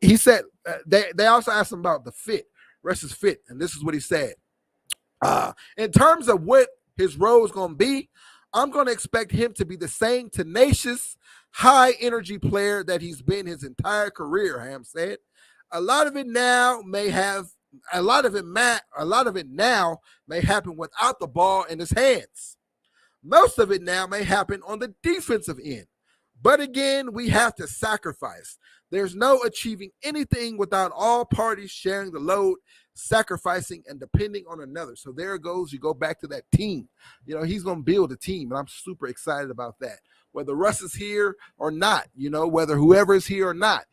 he said, they also asked him about the fit, Russ's fit. And this is what he said. In terms of what his role is going to be, I'm going to expect him to be the same tenacious, high energy player that he's been his entire career, Ham said. A lot of it now may happen without the ball in his hands. Most of it now may happen on the defensive end. But again, we have to sacrifice. There's no achieving anything without all parties sharing the load, sacrificing, and depending on another. So there it goes. You go back to that team. He's going to build a team, and I'm super excited about that. Whether Russ is here or not, whether whoever is here or not,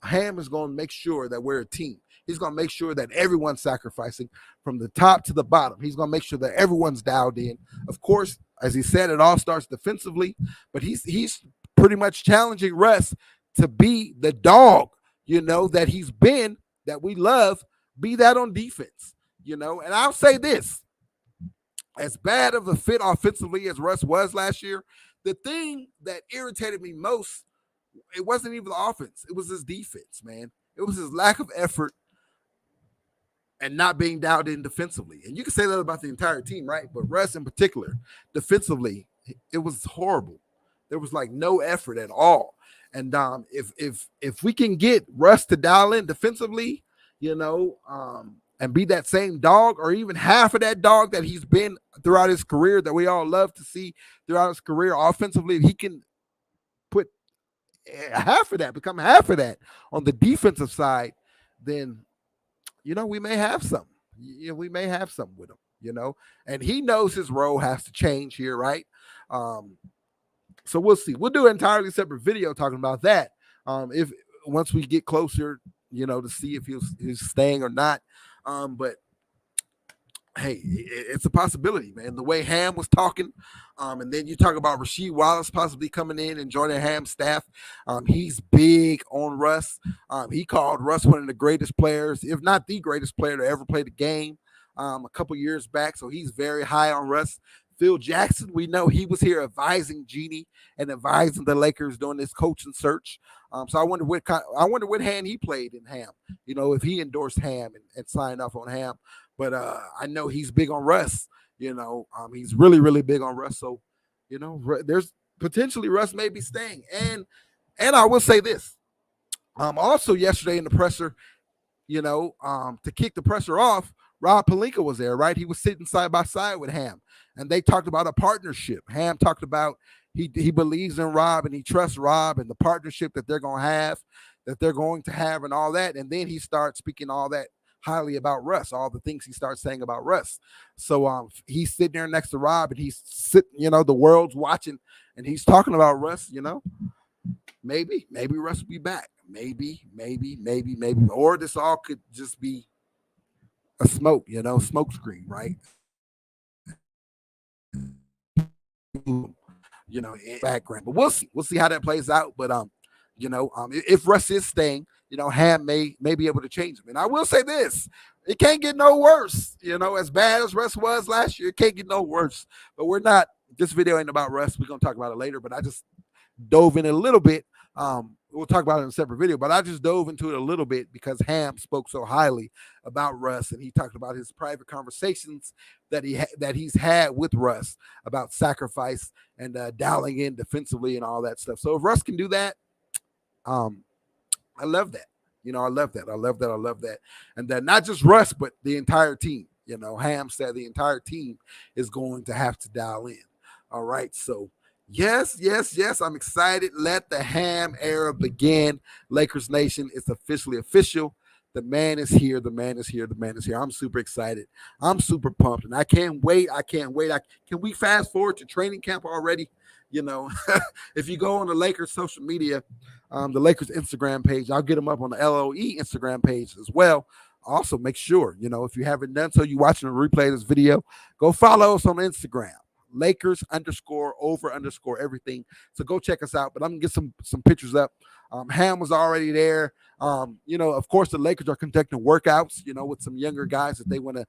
Ham is going to make sure that we're a team. He's going to make sure that everyone's sacrificing from the top to the bottom. He's going to make sure that everyone's dialed in. Of course, as he said, it all starts defensively, but he's pretty much challenging Russ to be the dog, that he's been, that we love, be that on defense, And I'll say this, as bad of a fit offensively as Russ was last year, the thing that irritated me most, it wasn't even the offense. It was his defense, man. It was his lack of effort and not being dialed in defensively. And you can say that about the entire team, right? But Russ in particular, defensively, it was horrible. There was like no effort at all. And if we can get Russ to dial in defensively, and be that same dog or even half of that dog that he's been throughout his career that we all love to see throughout his career offensively, if he can put become half of that on the defensive side, then we may have something. We may have something with him, and he knows his role has to change here, right? So we'll see. We'll do an entirely separate video talking about that. If once we get closer, to see if he's staying or not. But hey, it's a possibility, man. The way Ham was talking, and then you talk about Rasheed Wallace possibly coming in and joining Ham's staff. He's big on Russ. He called Russ one of the greatest players, if not the greatest player to ever play the game, a couple years back. So he's very high on Russ. Phil Jackson, we know he was here advising Jeannie and advising the Lakers during this coaching search. So I wonder what hand he played in Ham. If he endorsed Ham and signed off on Ham. But I know he's big on Russ. He's really, really big on Russ. So, there's potentially Russ may be staying. And I will say this. Also yesterday in the presser, to kick the presser off, Rob Pelinka was there, right? He was sitting side by side with Ham, and they talked about a partnership. Ham talked about he believes in Rob and he trusts Rob and the partnership that they're going to have and all that. And then he starts speaking all that highly about Russ, all the things he starts saying about Russ. So he's sitting there next to Rob and he's sitting, the world's watching and he's talking about Russ, maybe Russ will be back. Maybe. Or this all could just be a smoke screen, right? Background. But we'll see how that plays out. But if Russ is staying, Ham may be able to change him. And I will say this, it can't get no worse. As bad as Russ was last year, it can't get no worse. But this video ain't about Russ. We're gonna talk about it later, but I just dove in a little bit. We'll talk about it in a separate video, but I just dove into it a little bit because Ham spoke so highly about Russ, and he talked about his private conversations that he's had with Russ about sacrifice and dialing in defensively and all that stuff. So if Russ can do that, I love that. I love that. And then not just Russ, but the entire team. Ham said the entire team is going to have to dial in. All right, so Yes. I'm excited. Let the Ham era begin. Lakers Nation is officially official. The man is here. The man is here. The man is here. I'm super excited. I'm super pumped, and I can't wait. I can't wait. Can we fast forward to training camp already? You know, if you go on the Lakers social media, the Lakers Instagram page, I'll get them up on the LOE Instagram page as well. Also, make sure, if you haven't done so, you're watching a replay of this video, go follow us on Instagram. Lakers _over_ everything. So go check us out. But I'm gonna get some pictures up. Ham was already there. Of course, the Lakers are conducting workouts, with some younger guys that they want to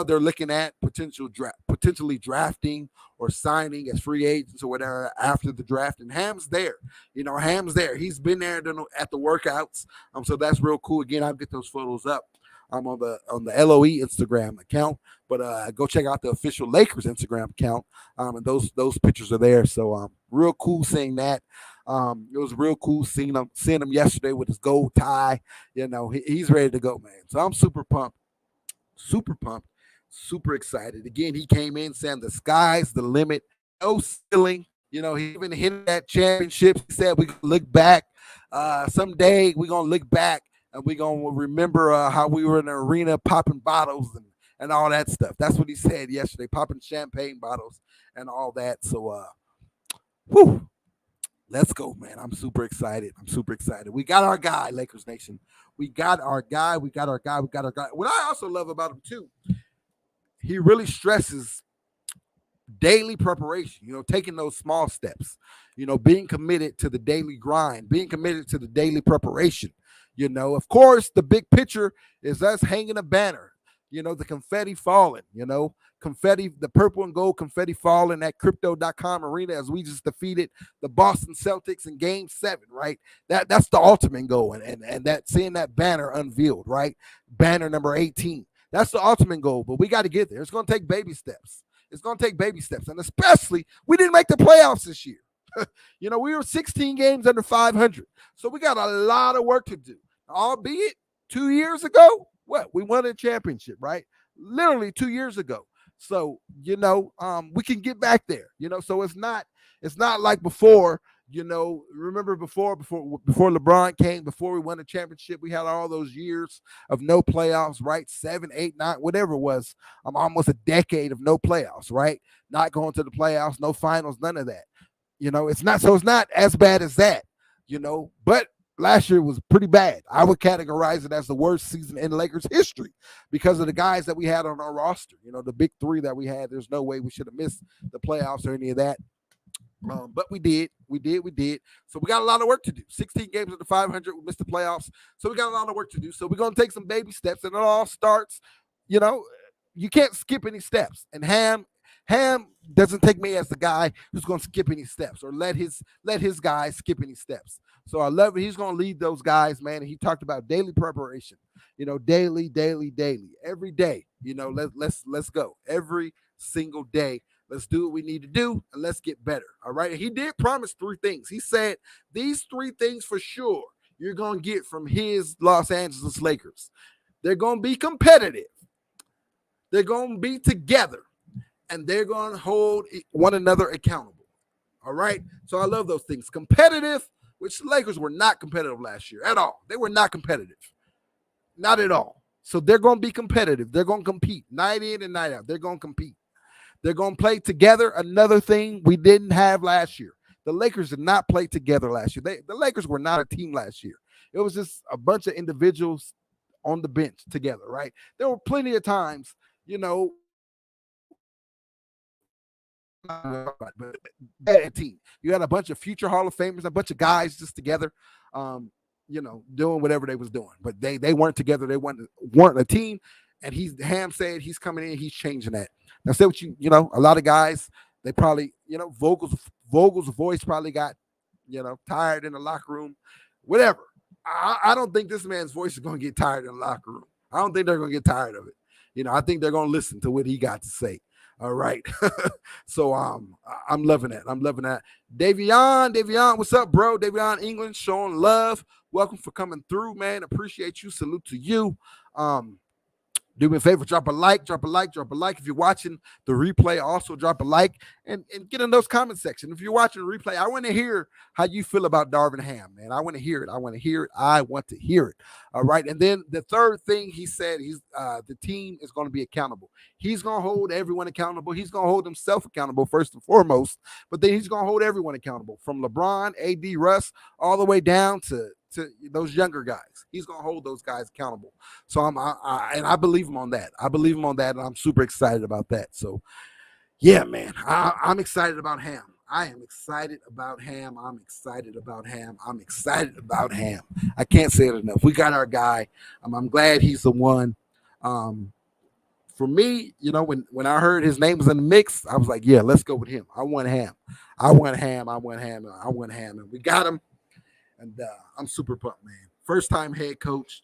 they're looking at potentially drafting or signing as free agents or whatever after the draft. And Ham's there. Ham's there. He's been there at the workouts. So that's real cool. Again, I'll get those photos up. I'm on the LOE Instagram account, but go check out the official Lakers Instagram account, and those pictures are there. So real cool seeing that. It was real cool seeing him yesterday with his gold tie. He's ready to go, man. So I'm super pumped, super excited. Again, he came in saying the sky's the limit, no ceiling. He even hit that championship. He said we can look back someday. We're gonna look back. And we're going to remember how we were in the arena popping bottles and all that stuff. That's what he said yesterday, popping champagne bottles and all that. So, let's go, man. I'm super excited. We got our guy, Lakers Nation. We got our guy. What I also love about him, too, he really stresses daily preparation, taking those small steps, being committed to the daily grind, being committed to the daily preparation. Of course, the big picture is us hanging a banner, the confetti falling, confetti, the purple and gold confetti falling at crypto.com arena as we just defeated the Boston Celtics in game 7, right? That's the ultimate goal. And that seeing that banner unveiled, right? Banner number 18. That's the ultimate goal, but we got to get there. It's going to take baby steps. And especially we didn't make the playoffs this year. We were 16 games under 500. So we got a lot of work to do. Albeit 2 years ago, we won a championship, right? Literally 2 years ago. So, we can get back there, so it's not like before, remember before LeBron came, before we won a championship, we had all those years of no playoffs, right? 7, 8, 9, whatever it was. Almost a decade of no playoffs, right? Not going to the playoffs, no finals, none of that. It's not as bad as that, but last year was pretty bad. I would categorize it as the worst season in Lakers history because of the guys that we had on our roster, the big three that we had. There's no way we should have missed the playoffs or any of that. But we did. So we got a lot of work to do. 16 games under 500, we missed the playoffs. So we got a lot of work to do. So we're going to take some baby steps, and it all starts, you can't skip any steps. And Ham doesn't take me as the guy who's going to skip any steps or let his guys skip any steps. So I love it. He's going to lead those guys, man. And he talked about daily preparation, daily, every day. Let's go every single day. Let's do what we need to do and let's get better. All right. And he did promise 3 things. He said these 3 things for sure you're going to get from his Los Angeles Lakers. They're going to be competitive. They're going to be together. And they're going to hold one another accountable. All right. So I love those things. Competitive, which the Lakers were not competitive last year at all. They were not competitive. Not at all. So they're going to be competitive. They're going to compete night in and night out. They're going to compete. They're going to play together. Another thing we didn't have last year. The Lakers did not play together last year. The Lakers were not a team last year. It was just a bunch of individuals on the bench together, right? There were plenty of times, but that team. You had a bunch of future Hall of Famers, a bunch of guys just together, doing whatever they was doing. But they weren't together. They weren't a team. And Ham said he's coming in, he's changing that. Now, say what a lot of guys, they probably, Vogel's voice probably got, tired in the locker room, whatever. I don't think this man's voice is going to get tired in the locker room. I don't think they're going to get tired of it. I think they're going to listen to what he got to say. All right. So I'm loving that. Davion, what's up, bro? Davion England showing love. Welcome for coming through, man. Appreciate you. Salute to you. Do me a favor, drop a like. If you're watching the replay, also drop a like and get in those comment section. If you're watching the replay, I want to hear how you feel about Darvin Ham, man. I want to hear it. I want to hear it. All right. And then the third thing he said, the team is going to be accountable. He's going to hold everyone accountable. He's going to hold himself accountable first and foremost, but then he's going to hold everyone accountable, from LeBron, AD, Russ, all the way down to those younger guys. He's going to hold those guys accountable. So I believe him on that. And I'm super excited about that. So yeah, man, I'm excited about Ham. I am excited about Ham. I'm excited about Ham. I can't say it enough. We got our guy. I'm glad he's the one. For me, when I heard his name was in the mix, I was like, yeah, let's go with him. I want Ham. And we got him. And I'm super pumped, man. First time head coach.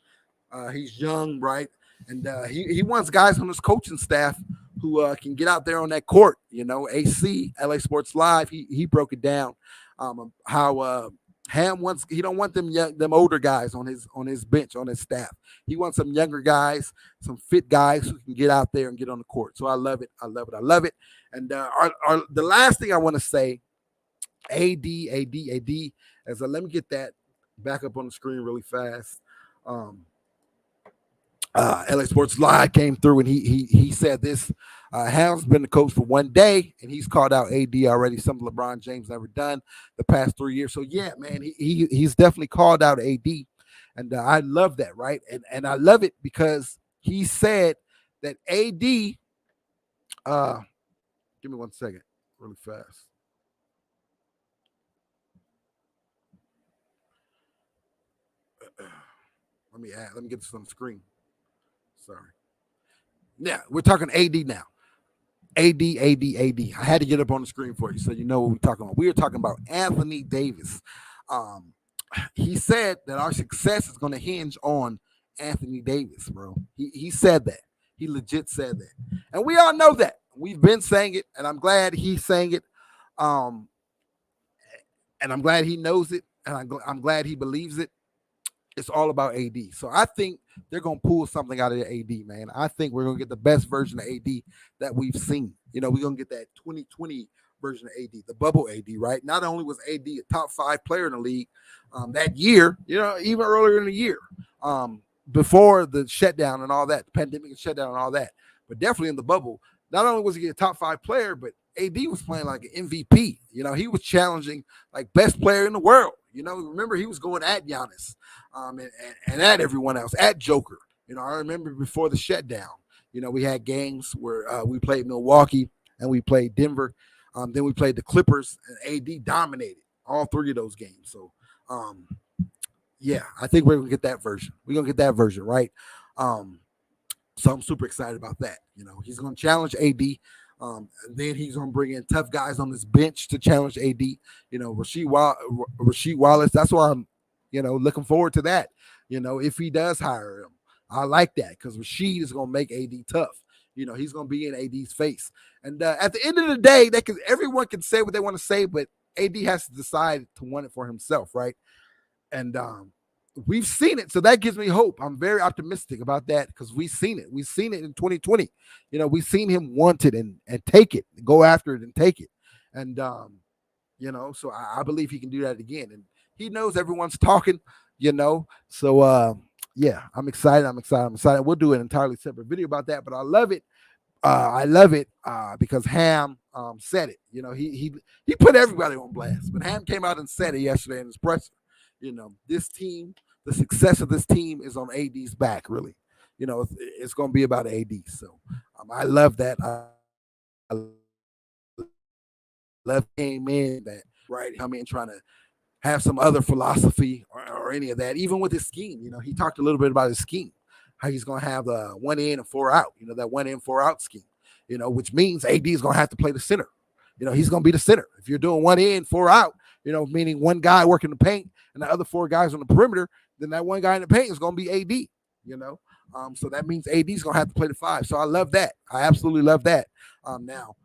He's young, right? And he wants guys on his coaching staff who can get out there on that court. AC, LA Sports Live, he broke it down. How Ham wants, he don't want them older guys on his bench, on his staff. He wants some younger guys, some fit guys who can get out there and get on the court. So I love it. And the last thing I want to say, AD. As let me get that back up on the screen really fast. LA Sports Live came through and he said this. Ham's been the coach for 1 day and he's called out AD already, something LeBron James never done the past 3 years. So yeah, man, he's definitely called out AD, and I love that, right? And I love it because he said that AD. Give me 1 second, really fast. Let me get this on the screen. Sorry. Yeah, we're talking AD now. AD. I had to get up on the screen for you so you know what we're talking about. We are talking about Anthony Davis. He said that our success is going to hinge on Anthony Davis, bro. He said that. He legit said that. And we all know that. We've been saying it, and I'm glad he's saying it. And I'm glad he knows it, and I'm glad he believes it. It's all about AD. So I think they're going to pull something out of the AD, man. I think we're going to get the best version of AD that we've seen. We're going to get that 2020 version of AD, the bubble AD, right? Not only was AD a top 5 player in the league that year, even earlier in the year, before the shutdown and all that, the pandemic and shutdown and all that, but definitely in the bubble, not only was he a top 5 player, but AD was playing like an MVP. He was challenging like best player in the world. Remember he was going at Giannis and at everyone else, at Joker. I remember before the shutdown, we had games where we played Milwaukee and we played Denver. Then we played the Clippers and AD dominated all 3 of those games. So, yeah, I think we're going to get that version. We're going to get that version, right? So I'm super excited about that. He's going to challenge AD. And then he's going to bring in tough guys on his bench to challenge AD. Rasheed Wallace. That's why I'm, looking forward to that. If he does hire him, I like that because Rasheed is going to make AD tough. He's going to be in AD's face. And at the end of the day, everyone can say what they want to say, but AD has to decide to want it for himself, right? And we've seen it, so that gives me hope. I'm very optimistic about that because we've seen it. We've seen it in 2020. We've seen him want it and take it, go after it and take it. And so I believe he can do that again. And he knows everyone's talking, So yeah, I'm excited. We'll do an entirely separate video about that, but I love it. Because Ham said it. He put everybody on blast, but Ham came out and said it yesterday in his presser. This team, the success of this team is on AD's back, really. It's going to be about AD. So I love that. I love came in that, right? I mean, trying to have some other philosophy or any of that, even with his scheme. He talked a little bit about his scheme, how he's going to have the 1 in and 4 out, that 1 in, 4 out scheme, which means AD is going to have to play the center. He's going to be the center. If you're doing 1 in, 4 out, meaning one guy working the paint and the other 4 guys on the perimeter, then that one guy in the paint is going to be AD, so that means AD is going to have to play the 5. So I love that. I absolutely love that. Now,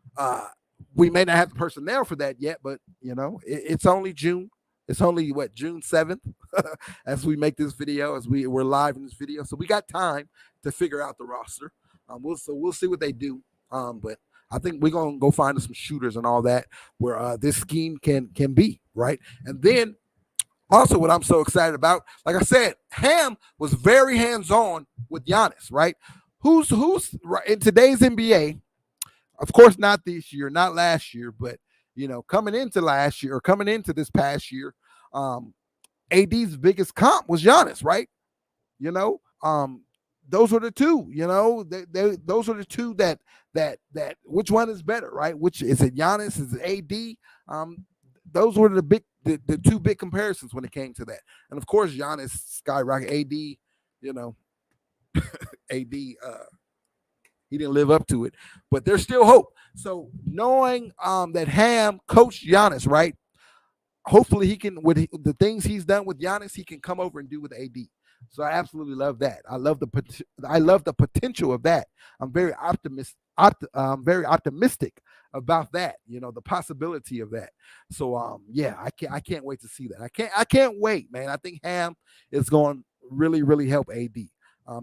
we may not have the personnel for that yet, but, it's only June. It's only what, June 7th as we make this video, as we're live in this video. So we got time to figure out the roster. We'll see what they do. But I think we're gonna go find some shooters and all that where this scheme can be, right? And then also what I'm so excited about, like I said, Ham was very hands-on with Giannis, right? Who's right in today's NBA, of course, not this year, not last year, but coming into last year or coming into this past year, AD's biggest comp was Giannis, right? Those were the two, those are the two that which one is better, right? Which is it, Giannis, is it AD? Those were the two big comparisons when it came to that. And of course, Giannis skyrocket. AD, he didn't live up to it, but there's still hope. So knowing that Ham coached Giannis, right? Hopefully he can, with the things he's done with Giannis, he can come over and do with AD. So I absolutely love that. I love the potential of that. I'm very optimistic about that. The possibility of that. So yeah, I can't wait to see that. I can't wait, man. I think Ham is going to really, really help AD.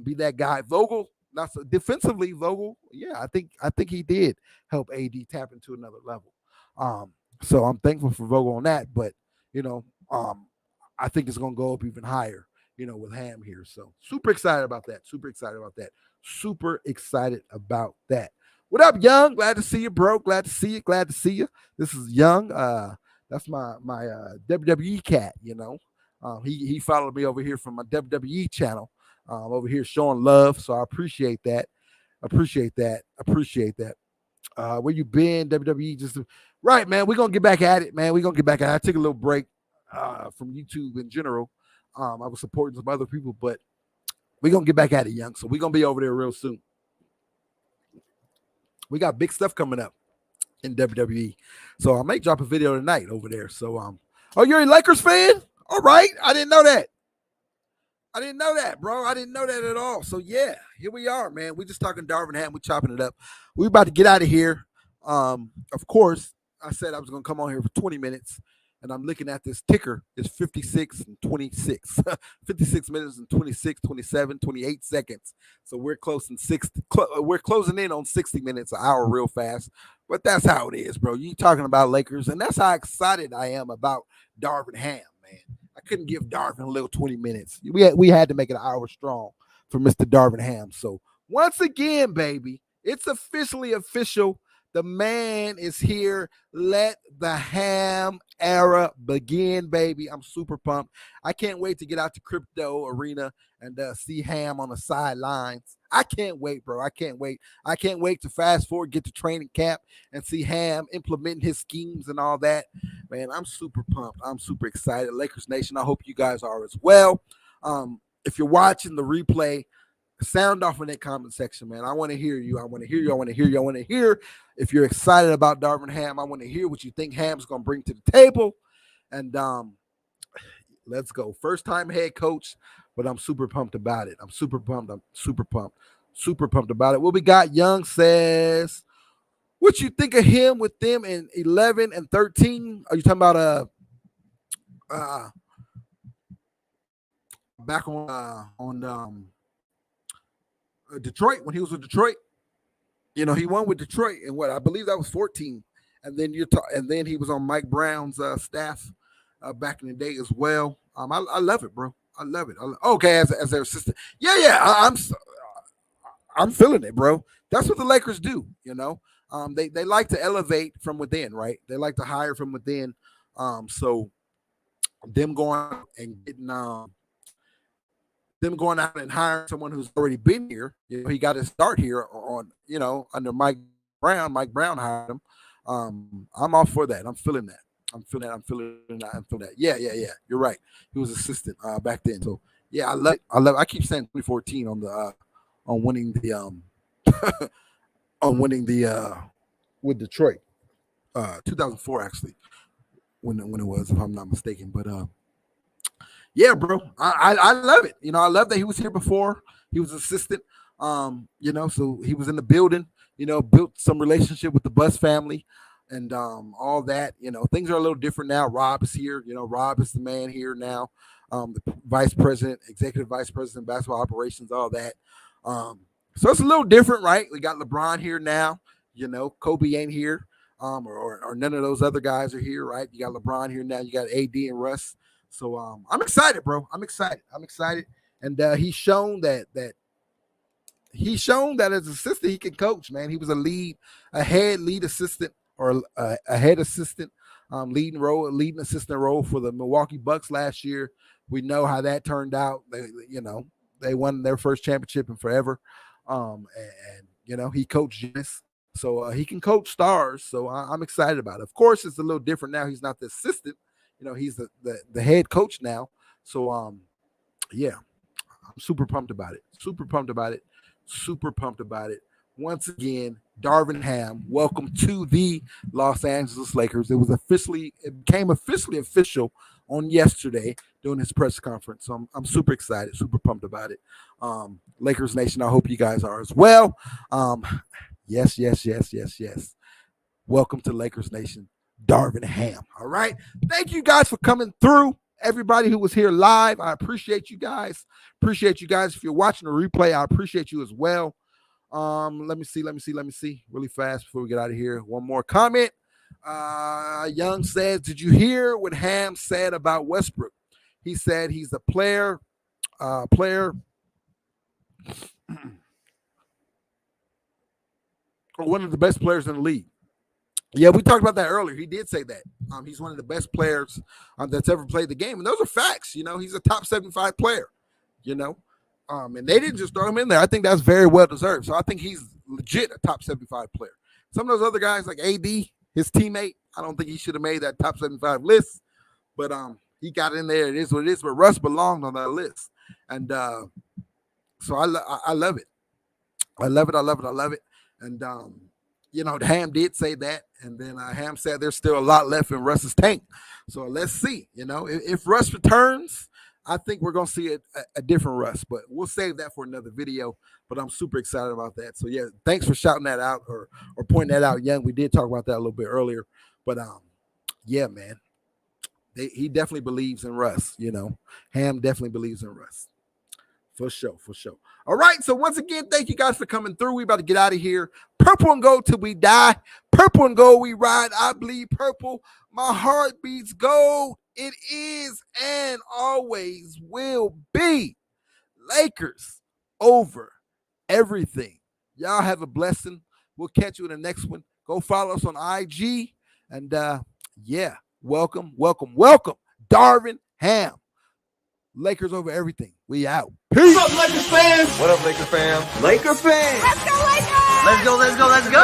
Be that guy. Vogel, not so defensively, Vogel. Yeah, I think he did help AD tap into another level. So I'm thankful for Vogel on that. But I think it's going to go up even higher, with Ham here. So super excited about that. Super excited about that. What up, Young? Glad to see you, bro. Glad to see you. This is Young. That's my WWE cat. He followed me over here from my WWE channel. Over here showing love, so I appreciate that. Where you been, WWE? Just right, man. We're gonna get back at it, man. I took a little break from YouTube in general. I was supporting some other people, but we're gonna get back at it, Young. So we're gonna be over there real soon. We got big stuff coming up in WWE, so I may drop a video tonight over there. So oh, you're a Lakers fan? All right, I didn't know that, bro. I didn't know that at all. So yeah, here we are, man. We just talking Darvin Ham. We chopping it up. We about to get out of here. Of course, I said I was gonna come on here for 20 minutes, and I'm looking at this ticker. It's 56 and 26, 56 minutes and 26, 27, 28 seconds. So we're closing in on 60 minutes, an hour, real fast. But that's how it is, bro. You talking about Lakers, and that's how excited I am about Darvin Ham, man. I couldn't give Darvin a little 20 minutes. We had to make it an hour strong for Mr. Darvin Ham. So once again, baby, it's officially official. The man is here. Let the Ham era begin, baby. I'm super pumped. I can't wait to get out to crypto arena and see Ham on the sidelines. I can't wait, bro. I can't wait. I can't wait to fast forward, get to training camp, and see Ham implementing his schemes and all that. Man, I'm super pumped. I'm super excited. Lakers Nation, I hope you guys are as well. If you're watching the replay, sound off in that comment section, man. I want to hear you. I want to hear if you're excited about Darvin Ham. I want to hear what you think Ham's going to bring to the table. And let's go. First time head coach, but I'm super pumped about it. I'm super pumped about it. What we got? Young says, what you think of him with them in 11 and 13? Are you talking about back on Detroit, when he was with Detroit? He won with Detroit in what I believe that was 14, and then and then he was on Mike Brown's staff back in the day as well. I love it, bro. I love it. Okay, as their assistant, yeah. I'm feeling it, bro. That's what the Lakers do. They like to elevate from within, right? They like to hire from within. So them going and getting them going out and hiring someone who's already been here. He got to start here on, under Mike Brown. Mike Brown hired him. I'm all for that. I'm feeling that. I'm feeling that. Yeah. You're right. He was assistant back then. So yeah, I love it. I keep saying 2014 on the on winning the with Detroit. 2004 actually, when it was, if I'm not mistaken. But yeah, bro, I love it. I love that he was here before. He was assistant. So he was in the building. Built some relationship with the Bus family. and all that. Things are a little different now. Rob is here. Rob is the man here now. The vice president, executive vice president, basketball operations, all that. So it's a little different, right? We got LeBron here now. Kobe ain't here, or none of those other guys are here, right? You got LeBron here now. You got AD and Russ. So I'm excited, bro. I'm excited. And he's shown that as assistant he can coach, man. He was a head lead assistant, or a head assistant, leading assistant role for the Milwaukee Bucks last year. We know how that turned out. They won their first championship in forever. And he coached Giannis, so he can coach stars. So I'm excited about it. Of course, it's a little different now. He's not the assistant. He's the head coach now. So yeah, I'm super pumped about it. Once again, Darvin Ham, welcome to the Los Angeles Lakers. It became officially official on yesterday during his press conference. So I'm super excited, super pumped about it. Lakers Nation, I hope you guys are as well. Yes. Welcome to Lakers Nation, Darvin Ham. All right. Thank you guys for coming through. Everybody who was here live, I appreciate you guys. If you're watching the replay, I appreciate you as well. Let me see really fast before we get out of here. One more comment. Young says, did you hear what Ham said about Westbrook? He said he's a player, one of the best players in the league. Yeah, we talked about that earlier. He did say that. He's one of the best players that's ever played the game. And those are facts. He's a top 75 player, and they didn't just throw him in there. I think that's very well deserved. So I think he's legit a top 75 player. Some of those other guys like AD, his teammate, I don't think he should have made that top 75 list. But he got in there. It is what it is. But Russ belonged on that list. And so I love it. I love it. And, Ham did say that. And then Ham said there's still a lot left in Russ's tank. So let's see. If Russ returns, I think we're going to see a different Russ. But we'll save that for another video. But I'm super excited about that. So, yeah, thanks for shouting that out or pointing that out, Young. We did talk about that a little bit earlier. But, yeah, man, he definitely believes in Russ. Ham definitely believes in Russ. For sure. All right, so once again, thank you guys for coming through. We about to get out of here. Purple and gold till we die. Purple and gold we ride. I bleed purple. My heart beats gold. It is and always will be Lakers over everything. Y'all have a blessing. We'll catch you in the next one. Go follow us on IG. And, yeah, welcome. Darvin Ham. Lakers over everything. We out. Peace. What's up, Lakers fans? What up, Laker fam? Laker fans. Let's go, Lakers! Let's go.